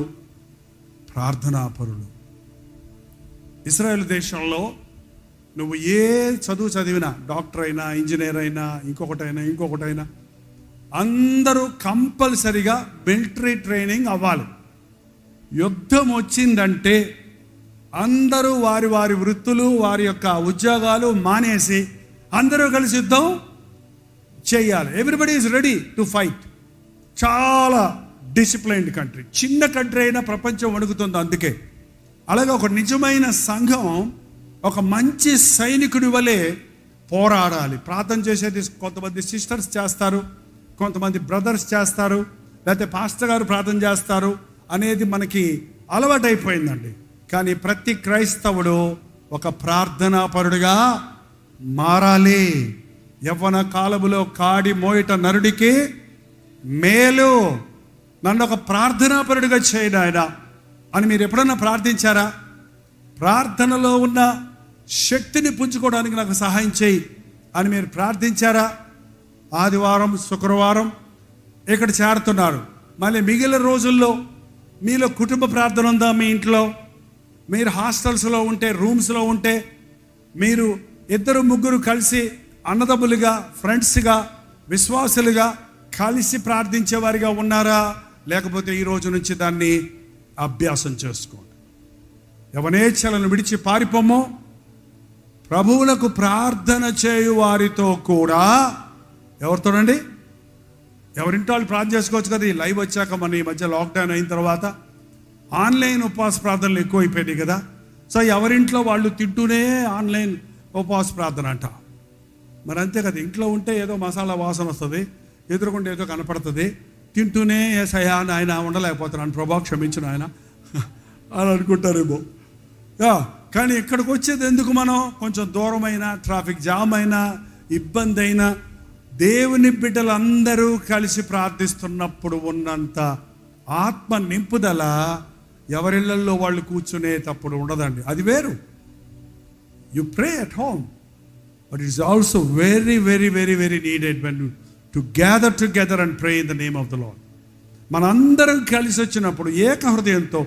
ప్రార్థనాపరులు. ఇశ్రాయేలు దేశంలో నువ్వు ఏ చదువు చదివినా, డాక్టర్ అయినా, ఇంజనీర్ అయినా, ఇంకొకటైనా అందరూ కంపల్సరిగా మిలిటరీ ట్రైనింగ్ అవ్వాలి. యుద్ధం వచ్చిందంటే అందరూ వారి వారి వృత్తులు, వారి యొక్క ఉద్యోగాలు మానేసి అందరూ కలిసి యుద్ధం చేయాలి. Everybody is ready to fight. చాలా డిసిప్లైన్డ్ కంట్రీ. చిన్న కంట్రీ అయినా ప్రపంచం వణుకుతుంది. అందుకే అలాగే ఒక నిజమైన సంఘం ఒక మంచి సైనికుడి వలె పోరాడాలి. ప్రార్థన చేసేది కొంతమంది సిస్టర్స్ చేస్తారు, కొంతమంది బ్రదర్స్ చేస్తారు, లేకపోతే పాస్టర్ గారు ప్రార్థన చేస్తారు అనేది మనకి అలవాటైపోయిందండి. కానీ ప్రతి క్రైస్తవుడు ఒక ప్రార్థనాపరుడిగా మారాలి. యవ్వన కాలములో కాడి మోయట నరుడికి మేలు, నన్ను ఒక ప్రార్థనాపరుడిగా చేయడు ఆయన అని మీరు ఎప్పుడన్నా ప్రార్థించారా? ప్రార్థనలో ఉన్న శక్తిని పుంజుకోవడానికి నాకు సహాయం చేయి అని మీరు ప్రార్థించారా? ఆదివారం, శుక్రవారం ఇక్కడ చేరుతున్నారు. మళ్ళీ మిగిలిన రోజుల్లో మీలో కుటుంబ ప్రార్థన ఉందా? మీ ఇంట్లో మీరు హాస్టల్స్లో ఉంటే, రూమ్స్లో ఉంటే మీరు 2-3 కలిసి అన్నదమ్ములుగా, ఫ్రెండ్స్గా, విశ్వాసులుగా కలిసి ప్రార్థించేవారిగా ఉన్నారా? లేకపోతే ఈ రోజు నుంచి దాన్ని అభ్యాసం చేసుకోండి. యవనేచ్ఛలను విడిచి పారిపోము. ప్రభువులకు ప్రార్థన చేయు వారితో కూడా, ఎవరితోనండి? ఎవరింటి వాళ్ళు ప్రార్థన చేసుకోవచ్చు కదా. ఈ లైవ్ వచ్చాక మన ఈ మధ్య లాక్డౌన్ అయిన తర్వాత ఆన్లైన్ ఉపవాస ప్రార్థనలు ఎక్కువైపోయినాయి కదా. సో ఎవరింట్లో వాళ్ళు తింటూనే ఆన్లైన్ ఉపవాస ప్రార్థన అంట. మరి అంతే కదా, ఇంట్లో ఉంటే ఏదో మసాలా వాసన వస్తుంది, ఎదురుకుంటే ఏదో కనపడుతుంది, తింటూనే ఏసయ్యా ఆయన ఉండలేకపోతున్నాను, ప్రభా క్షమించిన ఆయన అని అనుకుంటారేమో. కానీ ఇక్కడికి వచ్చేది ఎందుకు? మనం కొంచెం దూరమైన, ట్రాఫిక్ జామ్ అయినా, ఇబ్బంది అయినా, దేవుని బిడ్డలందరూ కలిసి ప్రార్థిస్తున్నప్పుడు ఉన్నంత ఆత్మ నింపుదల ఎవరిళ్లలో వాళ్ళు కూర్చునేటప్పుడు ఉండదండి. అది వేరు. You pray at home, but it's also very very very very needed when to gather together and pray in the name of the lord. మనందరం కలిసి వచ్చినప్పుడు ఏక హృదయంతో,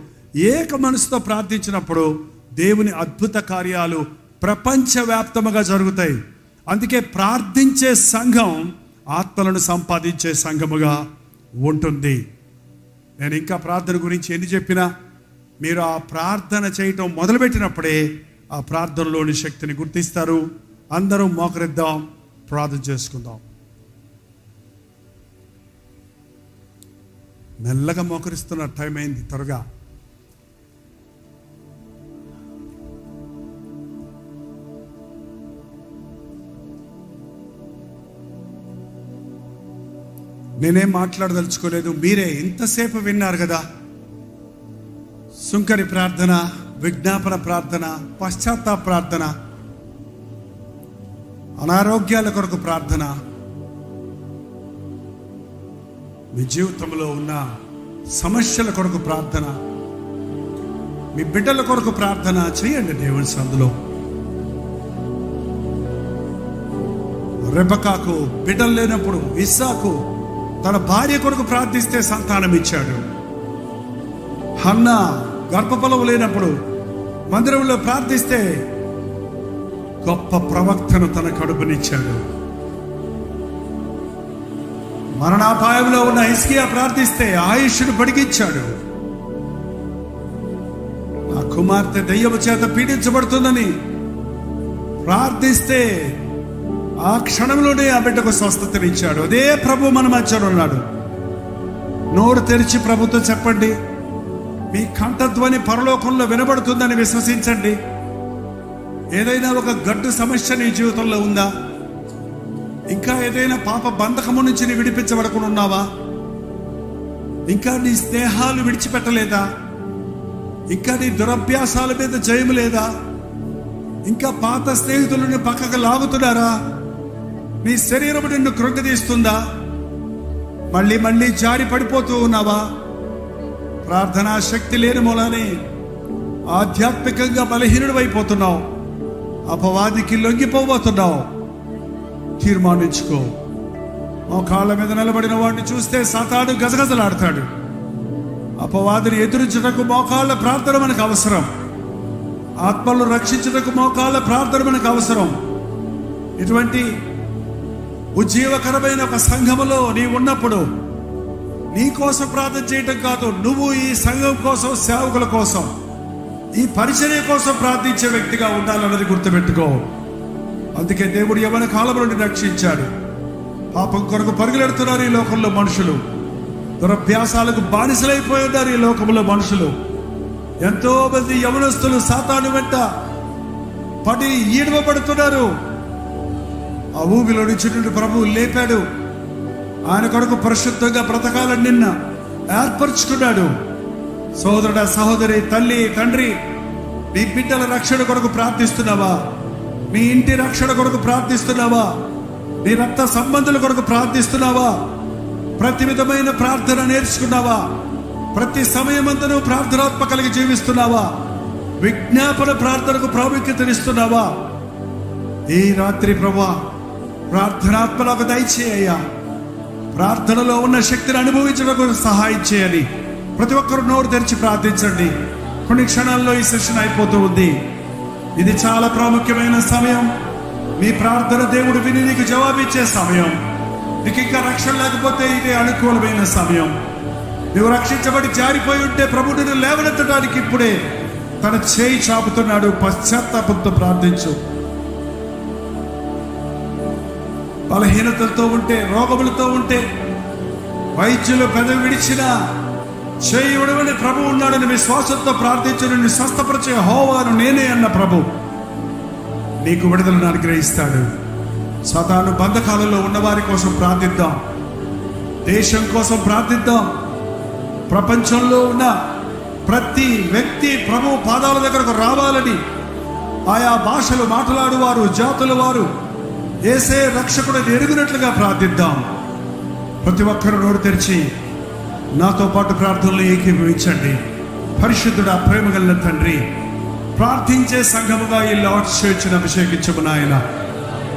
ఏక మనసుతో ప్రార్థించినప్పుడు దేవుని అద్భుత కార్యాలు ప్రపంచవ్యాప్తముగా జరుగుతాయి. అందుకే ప్రార్థించే సంఘం ఆత్మలను సంపాదించే సంఘముగా ఉంటుంది. నేను ఇంకా ప్రార్థన గురించి ఎన్ని చెప్పినా మీరు ఆ ప్రార్థన చేయటం మొదలుపెట్టినప్పుడే ఆ ప్రార్థనలోని శక్తిని గుర్తిస్తారు. అందరూ మోకరిద్దాం, ప్రార్థన చేసుకుందాం. మెల్లగా మోకరిస్తున్న టైం అయింది, త్వరగా. నేనేం మాట్లాడదలుచుకోలేదు, మీరే ఇంతసేపు విన్నారు కదా. సుంకరి ప్రార్థన, విజ్ఞాపన ప్రార్థన, పశ్చాత్తాప ప్రార్థన, అనారోగ్యాల కొరకు ప్రార్థన, మీ జీవితంలో ఉన్న సమస్యల కొరకు ప్రార్థన, మీ బిడ్డల కొరకు ప్రార్థన చేయండి దేవుని సందులో. రెబెకాకు బిడ్డలు లేనప్పుడు ఇస్సాకు తన భార్య కొరకు ప్రార్థిస్తే సంతానం ఇచ్చాడు. హన్నా గర్భఫలం లేనప్పుడు మందిరంలో ప్రార్థిస్తే గొప్ప ప్రవక్తను తన కడుపునిచ్చాడు. మరణాపాయంలో ఉన్న హిజ్కియా ప్రార్థిస్తే ఆయుష్ను పొడిగించాడు. నా కుమార్తె దయ్యము చేత పీడించబడుతుందని ప్రార్థిస్తే ఆ క్షణంలోనే ఆ బిడ్డకు స్వస్థతనిచ్చాడు. అదే ప్రభు మన మధ్యలో ఉన్నాడు. నోరు తెరిచి ప్రభుతో చెప్పండి. మీ కంఠధ్వని పరలోకంలో వినబడుతుందని విశ్వసించండి. ఏదైనా ఒక గడ్డు సమస్య నీ జీవితంలో ఉందా? ఇంకా ఏదైనా పాప బంధకము నుంచి నీ విడిపించబడకుండా ఉన్నావా? ఇంకా నీ స్నేహాలు విడిచిపెట్టలేదా? ఇంకా నీ దురభ్యాసాల మీద జయము లేదా? ఇంకా పాత స్నేహితులను పక్కకు లాగుతున్నారా? నీ శరీరం నిన్ను కృంగదీస్తుందా? మళ్ళీ మళ్ళీ జారి పడిపోతూ ఉన్నావా? ప్రార్థనా శక్తి లేని మూలానే ఆధ్యాత్మికంగా బలహీనుడు అయిపోతున్నావు. అపవాదికి లొంగిపోబోతున్నావు. తీర్మానించుకో. మోకాళ్ళ మీద నిలబడిన వాడిని చూస్తే సాతాను గజగజలాడతాడు. అపవాదిని ఎదురించుటకు మోకాళ్ళ ప్రార్థన మనకు అవసరం. ఆత్మలను రక్షించుటకు మోకాళ్ళ ప్రార్థన మనకు అవసరం. ఇటువంటి ఉజ్జీవకరమైన ఒక సంఘములో నీ ఉన్నప్పుడు నీ కోసం ప్రార్థన చేయటం కాదు, నువ్వు ఈ సంఘం కోసం, సేవకుల కోసం, ఈ పరిచర్య కోసం ప్రార్థించే వ్యక్తిగా ఉండాలన్నది గుర్తుపెట్టుకో. అందుకే దేవుడు యవ్వన కాలం నుండి రక్షించాడు. పాపం కొరకు పరుగులెడుతున్నారు ఈ లోకంలో మనుషులు. దురభ్యాసాలకు బానిసలైపోయి ఉన్నారు ఈ లోకంలో మనుషులు. ఎంతో మంది యవనస్తులు సాతాను వెంట పడి ఈడవబడుతున్నారు. ఆ ఊబిలో నుంచి ప్రభువు లేపాడు. ఆయన కొరకు పరిశుద్ధంగా బ్రతకాలని నిన్న ఏర్పరచుకున్నాడు. సోదరుడా, సహోదరి, తల్లి, తండ్రి, నీ బిడ్డల రక్షణ కొరకు ప్రార్థిస్తున్నావా? నీ ఇంటి రక్షణ కొరకు ప్రార్థిస్తున్నావా? నీ రక్త సంబంధుల కొరకు ప్రార్థిస్తున్నావా? ప్రతి విధమైన ప్రార్థన నేర్చుకున్నావా? ప్రతి సమయమంతను ప్రార్థనాత్మ కలిగి జీవిస్తున్నావా? విజ్ఞాపన ప్రార్థనకు ప్రాముఖ్యతనిస్తున్నావా? ఈ రాత్రి ప్రభువా ప్రార్థనాత్మలకు దయచేయ్యా. ప్రార్థనలో ఉన్న శక్తిని అనుభవించడానికి సహాయం చేయని ప్రతి ఒక్కరు నోరు తెరిచి ప్రార్థించండి. కొన్ని క్షణాల్లో ఈ సెషన్ అయిపోతూ ఉంది. ఇది చాలా ప్రాముఖ్యమైన సమయం. మీ ప్రార్థన దేవుడు విని నీకు జవాబిచ్చే సమయం. నీకు ఇంకా రక్షణ లేకపోతే ఇది అనుకూలమైన సమయం. నువ్వు రక్షించబడి జారిపోయి ఉంటే ప్రభు నిన్ను లేవనెత్తడానికి ఇప్పుడే తన చేయి చాపుతున్నాడు. పశ్చాత్తాపంతో ప్రార్థించు. బలహీనతలతో ఉంటే, రోగములతో ఉంటే, వైద్యులు పెదవి విడిచినా చేయి విడవని ప్రభు ఉన్నాడని విశ్వాసంతో ప్రార్థించి నిన్ను స్వస్థపరిచే యెహోవాను నేనే అన్న ప్రభు నీకు విడుదలను అనుగ్రహిస్తాడు. సాతాను బంధకాలలో ఉన్నవారి కోసం ప్రార్థిద్దాం. దేశం కోసం ప్రార్థిద్దాం. ప్రపంచంలో ఉన్న ప్రతి వ్యక్తి ప్రభు పాదాల దగ్గరకు రావాలని, ఆయా భాషలు మాట్లాడువారు, జాతుల వారు యేసే రక్షకుడిని ఎరుగునట్లుగా ప్రార్థిద్దాం. ప్రతి ఒక్కరు నోరు తెరిచి నాతో పాటు ప్రార్థనలో ఏకీభవించండి. పరిశుద్ధుడా, ప్రేమ కలిగిన తండ్రి, ప్రార్థించే సంఘముగా ఈ లార్డ్స్ చర్చ్ను అభిషేకించము నాయన.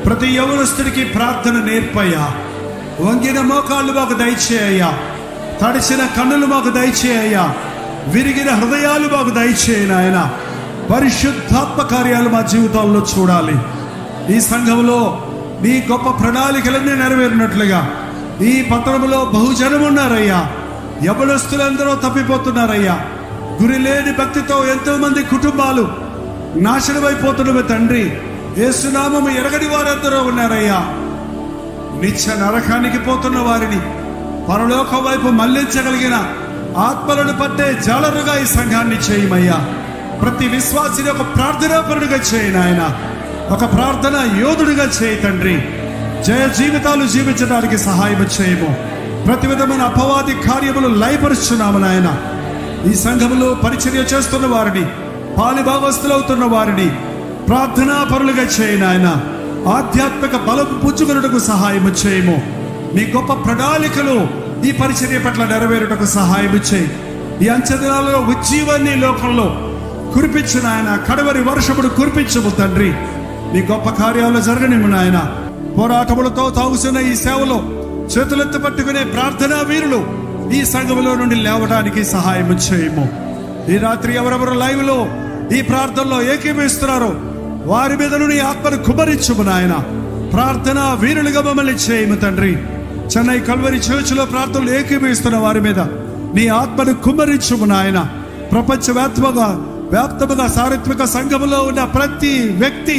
ప్రతి యవనస్తుడికి ప్రార్థన నేర్పయ్యా. వంగిన మోకాళ్ళు మాకు దయచేయ్యా. తడిసిన కన్నులు మాకు దయచేయ్యా. విరిగిన హృదయాలు మాకు దయచేయ నాయన. పరిశుద్ధాత్మ కార్యాలు మా జీవితాల్లో చూడాలి. ఈ సంఘంలో నీ గొప్ప ప్రణాళికలన్నీ నెరవేరినట్లుగా ఈ పట్టణంలో బహుజనం ఉన్నారయ్యా. యవనస్తులందరూ తప్పిపోతున్నారయ్యా. గురి లేని భక్తితో ఎంతో మంది కుటుంబాలు నాశనమైపోతున్నవి తండ్రి. యేసునామము ఎరగని వారందరూ ఉన్నారయ్యా. నిత్య నరకానికి పోతున్న వారిని పరలోకం వైపు మళ్లించగలిగిన ఆత్మలను పట్టే జాలరుగా ఈ సంఘాన్ని చేయమయ్యా. ప్రతి విశ్వాసిని ఒక ప్రార్థనాపరుడిగా చేయి నాయన. ఒక ప్రార్థన యోధుడిగా చేయి తండ్రి. జయ జీవితాలు జీవించడానికి సహాయం చేయము. ప్రతి విధమైన అపవాది కార్యములు లయపరుచున్నాము నాయన. ఈ సంఘములో పరిచర్య చేస్తున్న వారిని, పాలిభాగస్తులవుతున్న వారిని ప్రార్థనా పరులుగా చేయి నాయన. ఆధ్యాత్మిక బలం పుచ్చుకొనుటకు సహాయం చేయము. నీ గొప్ప ప్రణాళికలు ఈ పరిచర్య పట్ల నెరవేరుటకు సహాయం చేయి. ఈ అంచెదినాలలో ఉజ్జీవాన్ని లోకంలో కురిపించు నాయన. కడవరి వర్షముడు కురిపించము తండ్రి. నీ గొప్ప కార్యాలు జరగనిమ్ము నాయన. పోరాటములతో తాగుతున్న ఈ సేవలో చేతులెత్తి పట్టుకునే ప్రార్థనా వీరులు ఈ సంఘములో నుండి లేవడానికి సహాయం చేయము. ఈ రాత్రి ఎవరెవరు లైవ్ లో ఈ ప్రార్థనలో ఏకీభవిస్తున్నారో వారి మీద నీ ఆత్మను కుమరించుము నాయన. ప్రార్థనా వీరులుగా మమ్మల్ని చేయము తండ్రి. చెన్నై కల్వరి చర్చిలో ప్రార్థనలు ఏకీభవిస్తున్న వారి మీద నీ ఆత్మను కుమరించుము నాయన. వ్యాప్తముగా చారిత్రక సంఘములో ఉన్న ప్రతి వ్యక్తి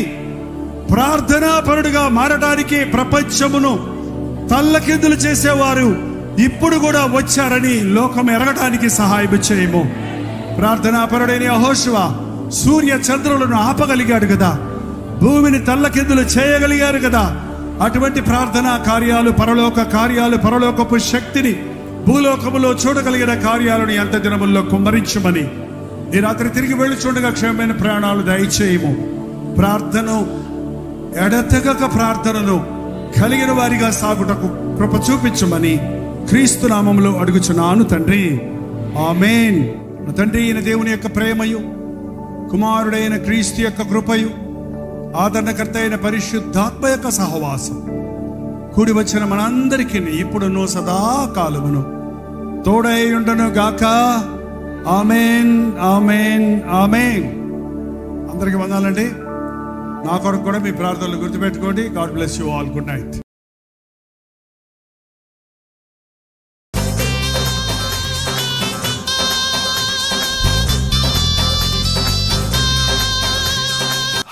ప్రార్థనా పరుడుగా మారడానికి, ప్రపంచమును తల్లకిందులు చేసేవారు ఇప్పుడు కూడా వచ్చారని లోకం ఎరగడానికి సహాయం చేయము. ప్రార్థనా పరుడైన యెహోషువ సూర్య చంద్రులను ఆపగలిగాడు కదా, భూమిని తల్లకిందులు చేయగలిగారు కదా. అటువంటి ప్రార్థనా కార్యాలు, పరలోక కార్యాలు, పరలోకపు శక్తిని భూలోకములో చూడగలిగిన కార్యాలను ఎంత దినముల్లో కుమ్మరించమని ఈ రాత్రి తిరిగి వెళ్ళి చూడగా క్షేమమైన ప్రాణాలు దయచేయము. ప్రార్థన ఎడతెగక ప్రార్థనను కలిగిన వారిగా సాగుటకు కృప చూపించమని క్రీస్తు నామములో అడుగుచున్నాను తండ్రి, ఆమేన్. తండ్రి అయిన దేవుని యొక్క ప్రేమయు, కుమారుడైన క్రీస్తు యొక్క కృపయు, ఆదరణకర్త అయిన పరిశుద్ధాత్మ యొక్క సహవాసం కూడి వచ్చిన మనందరికీ ఇప్పుడును సదాకాలమును తోడై ఉండను గాక. ఆమేన్, ఆమేన్, ఆమేన్. అందరికి వందాలండి. నా కొరకు కూడా మీ ప్రార్థనలు గుర్తుపెట్టుకోండి. God bless you all. Good night.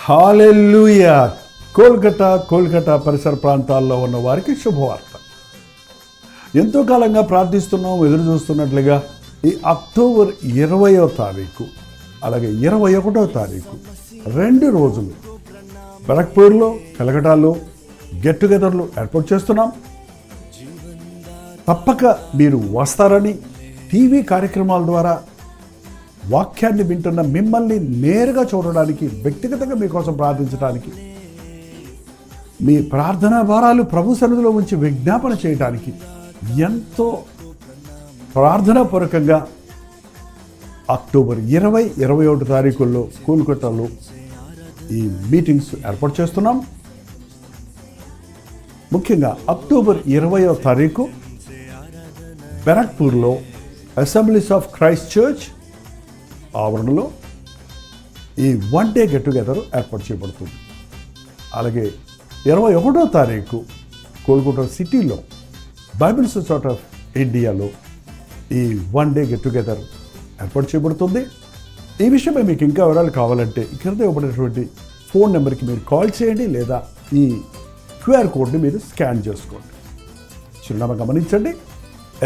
Hallelujah. Kolkata పరిసర ప్రాంతాల్లో ఉన్న వారికి శుభవార్త. ఎంతో కాలంగా ప్రార్థిస్తున్నాం, ఎదురు చూస్తున్నట్లుగా ఈ అక్టోబర్ 20వ తారీఖు అలాగే 21వ తారీఖు 2 రోజులు బరక్పూర్లో, కలకటాలో గెట్ టుగెదర్లు ఏర్పాటు చేస్తున్నాం. తప్పక మీరు వస్తారని, టీవీ కార్యక్రమాల ద్వారా వాక్యాన్ని వింటున్న మిమ్మల్ని నేరుగా చూడడానికి, వ్యక్తిగతంగా మీకోసం ప్రార్థించడానికి, మీ ప్రార్థనా భారాలు ప్రభు సన్నిధిలో ఉంచి విజ్ఞాపన చేయడానికి ఎంతో ప్రార్థనాపూర్వకంగా అక్టోబర్ 20, 21 తారీఖుల్లో కోల్కతాలో ఈ మీటింగ్స్ ఏర్పాటు చేస్తున్నాం. ముఖ్యంగా అక్టోబర్ 20వ తారీఖు బెరక్పూర్లో అసెంబ్లీస్ ఆఫ్ క్రైస్ట్ చర్చ్ ఆవరణలో ఈ 1 డే గెట్ టుగెదర్ ఏర్పాటు చేయబడుతుంది. అలాగే 21వ తారీఖు కోల్కతా సిటీలో బైబిల్ సొసైటీ ఆఫ్ ఇండియాలో ఈ 1 డే గెట్ టుగెదర్ ఏర్పాటు చేయబడుతుంది. ఈ విషయమై మీకు ఇంకా వివరాలు కావాలంటే ఇక్కడ ఇవ్వబడినటువంటి ఫోన్ నెంబర్కి మీరు కాల్ చేయండి, లేదా ఈ QR కోడ్ని మీరు స్కాన్ చేసుకోండి. చిరునామా గమనించండి.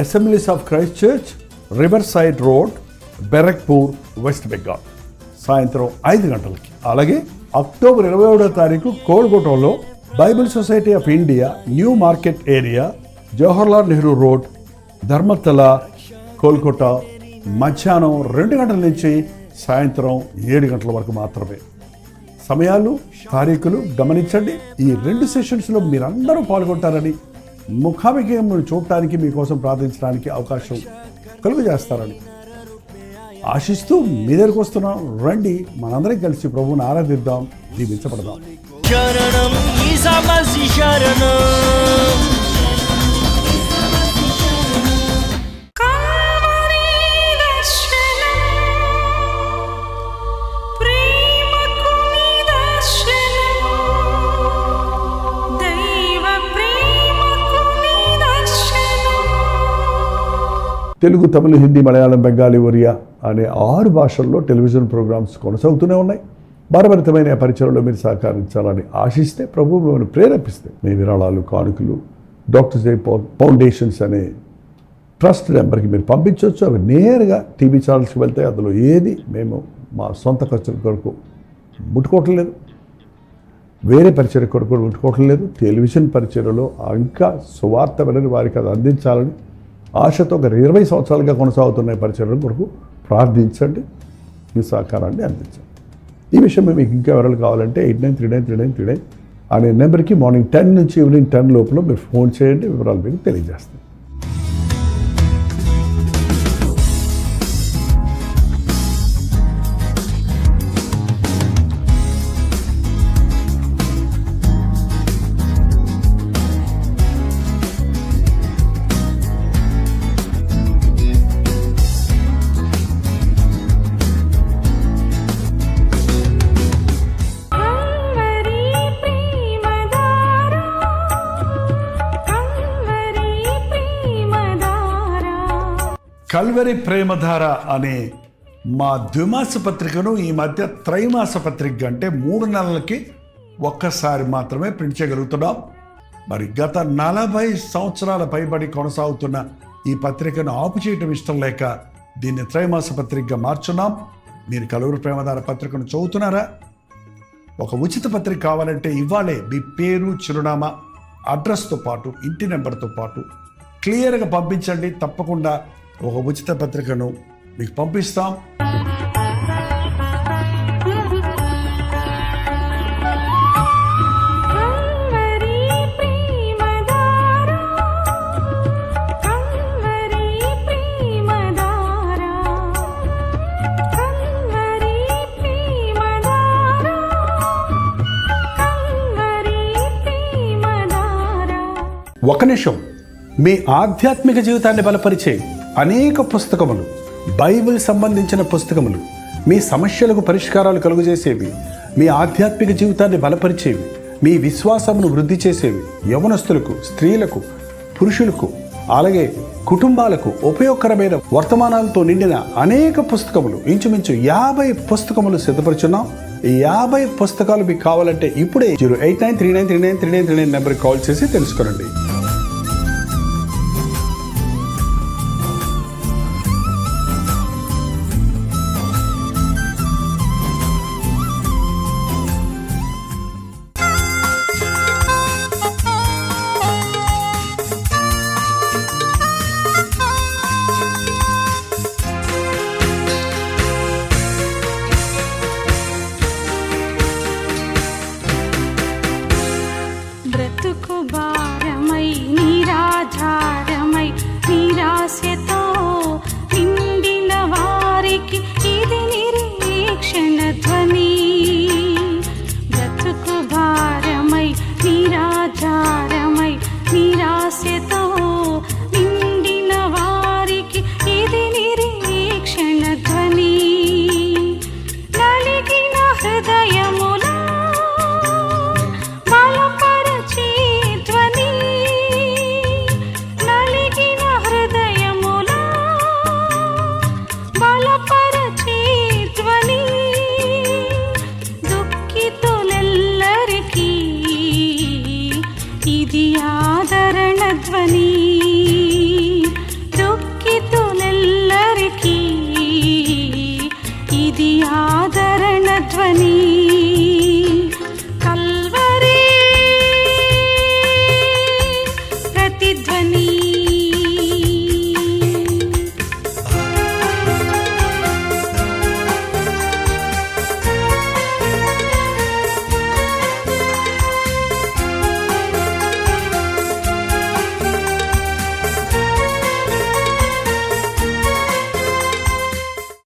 Assemblies of Christ church, riverside road, Barrackpore, West Bengal, సాయంత్రం 5 గంటలకి. అలాగే అక్టోబర్ 27వ తారీఖు కోల్కతాలో Bible society of India new market area, Jawaharlal Nehru road, Dharmatala, Kolkata, మధ్యాహ్నం 2 గంటల నుంచి సాయంత్రం 7 గంటల వరకు మాత్రమే. సమయాలు, తారీఖులు గమనించండి. ఈ 2 సెషన్స్లో మీరందరూ పాల్గొంటారని, ముఖాముఖిని చూడటానికి, మీకోసం ప్రార్థించడానికి అవకాశం కలుగజేస్తారని ఆశిస్తూ మీ దగ్గరకు వస్తున్నాం. రండి, మనందరం కలిసి ప్రభువుని ఆరాధిద్దాం, దీవించబడదాం. శరణం ఈసా మసీహ్ శరణం. కల్వరి దర్శనం, ప్రేమకు నిదర్శనం, దైవ ప్రేమకు నిదర్శనం. తెలుగు, తమిళ, హిందీ, మలయాళం, బెంగాలీ, ఒరియా అనే 6 భాషల్లో టెలివిజన్ ప్రోగ్రామ్స్ కొనసాగుతూనే ఉన్నాయి. భారభరితమైన పరిచయంలో మీరు సహకరించాలని ఆశిస్తే, ప్రభువు మిమ్మల్ని ప్రేరేపిస్తే మీ విరాళాలు, కానుకలు డాక్టర్ జై ఫౌండేషన్స్ అనే ట్రస్ట్ నెంబర్కి మీరు పంపించవచ్చు. అవి నేరుగా టీవీ ఛానల్స్కి వెళ్తాయి. అందులో ఏది మేము మా సొంత ఖర్చుల కొరకు ముట్టుకోవటం లేదు, వేరే పరిచయ కొరకు ముట్టుకోవటం లేదు. టెలివిజన్ పరిచయలో ఇంకా సువార్త వినని వారికి అది అందించాలని ఆశతో ఒక 20 సంవత్సరాలుగా కొనసాగుతున్న పరిచయం కొరకు ప్రార్థించండి, మీ సహకారాన్ని అందించండి. ఈ విషయం మీకు ఇంకా వివరాలు కావాలంటే 89393939 అనే నెంబర్కి మార్నింగ్ 10 నుంచి ఈవినింగ్ 10 లోపల మీరు ఫోన్ చేయండి, వివరాలు మీకు తెలియజేస్తాం. కల్వరి ప్రేమధార, కల్వరి ప్రేమధార. కల్వరి ప్రేమధార అనే మా ద్విమాస పత్రికను ఈ మధ్య త్రైమాస పత్రిక అంటే 3 నెలలకి ఒక్కసారి మాత్రమే ప్రింట్ చేయగలుగుతున్నాం. మరి గత 40 సంవత్సరాల పైబడి కొనసాగుతున్న ఈ పత్రికను ఆపు చేయటం ఇష్టం లేక దీన్ని త్రైమాస పత్రికగా మార్చున్నాం. మీరు కల్వరి ప్రేమధార పత్రికను చదువుతున్నారా? ఒక ఉచిత పత్రిక కావాలంటే ఇవ్వాలే మీ పేరు, చిరునామా, అడ్రస్తో పాటు ఇంటి నెంబర్తో పాటు క్లియర్గా పంపించండి. తప్పకుండా ఒక ఉచిత పత్రికను మీకు పంపిస్తాం. కల్వరి ప్రేమధార, కల్వరి ప్రేమధార, కల్వరి ప్రేమధార, కల్వరి ప్రేమధార. ఒక నిమిషం. మీ ఆధ్యాత్మిక జీవితాన్ని బలపరిచే అనేక పుస్తకములు, బైబిల్ సంబంధించిన పుస్తకములు, మీ సమస్యలకు పరిష్కారాలు కలుగజేసేవి, మీ ఆధ్యాత్మిక జీవితాన్ని బలపరిచేవి, మీ విశ్వాసమును వృద్ధి చేసేవి, యవనస్తులకు, స్త్రీలకు, పురుషులకు, అలాగే కుటుంబాలకు ఉపయోగకరమైన వర్తమానాలతో నిండిన అనేక పుస్తకములు, ఇంచుమించు 50 పుస్తకములు సిద్ధపరుచున్నాం. ఈ 50 పుస్తకాలు మీకు కావాలంటే ఇప్పుడే 08939393939 నెంబర్కి కాల్ చేసి తెలుసుకోండి.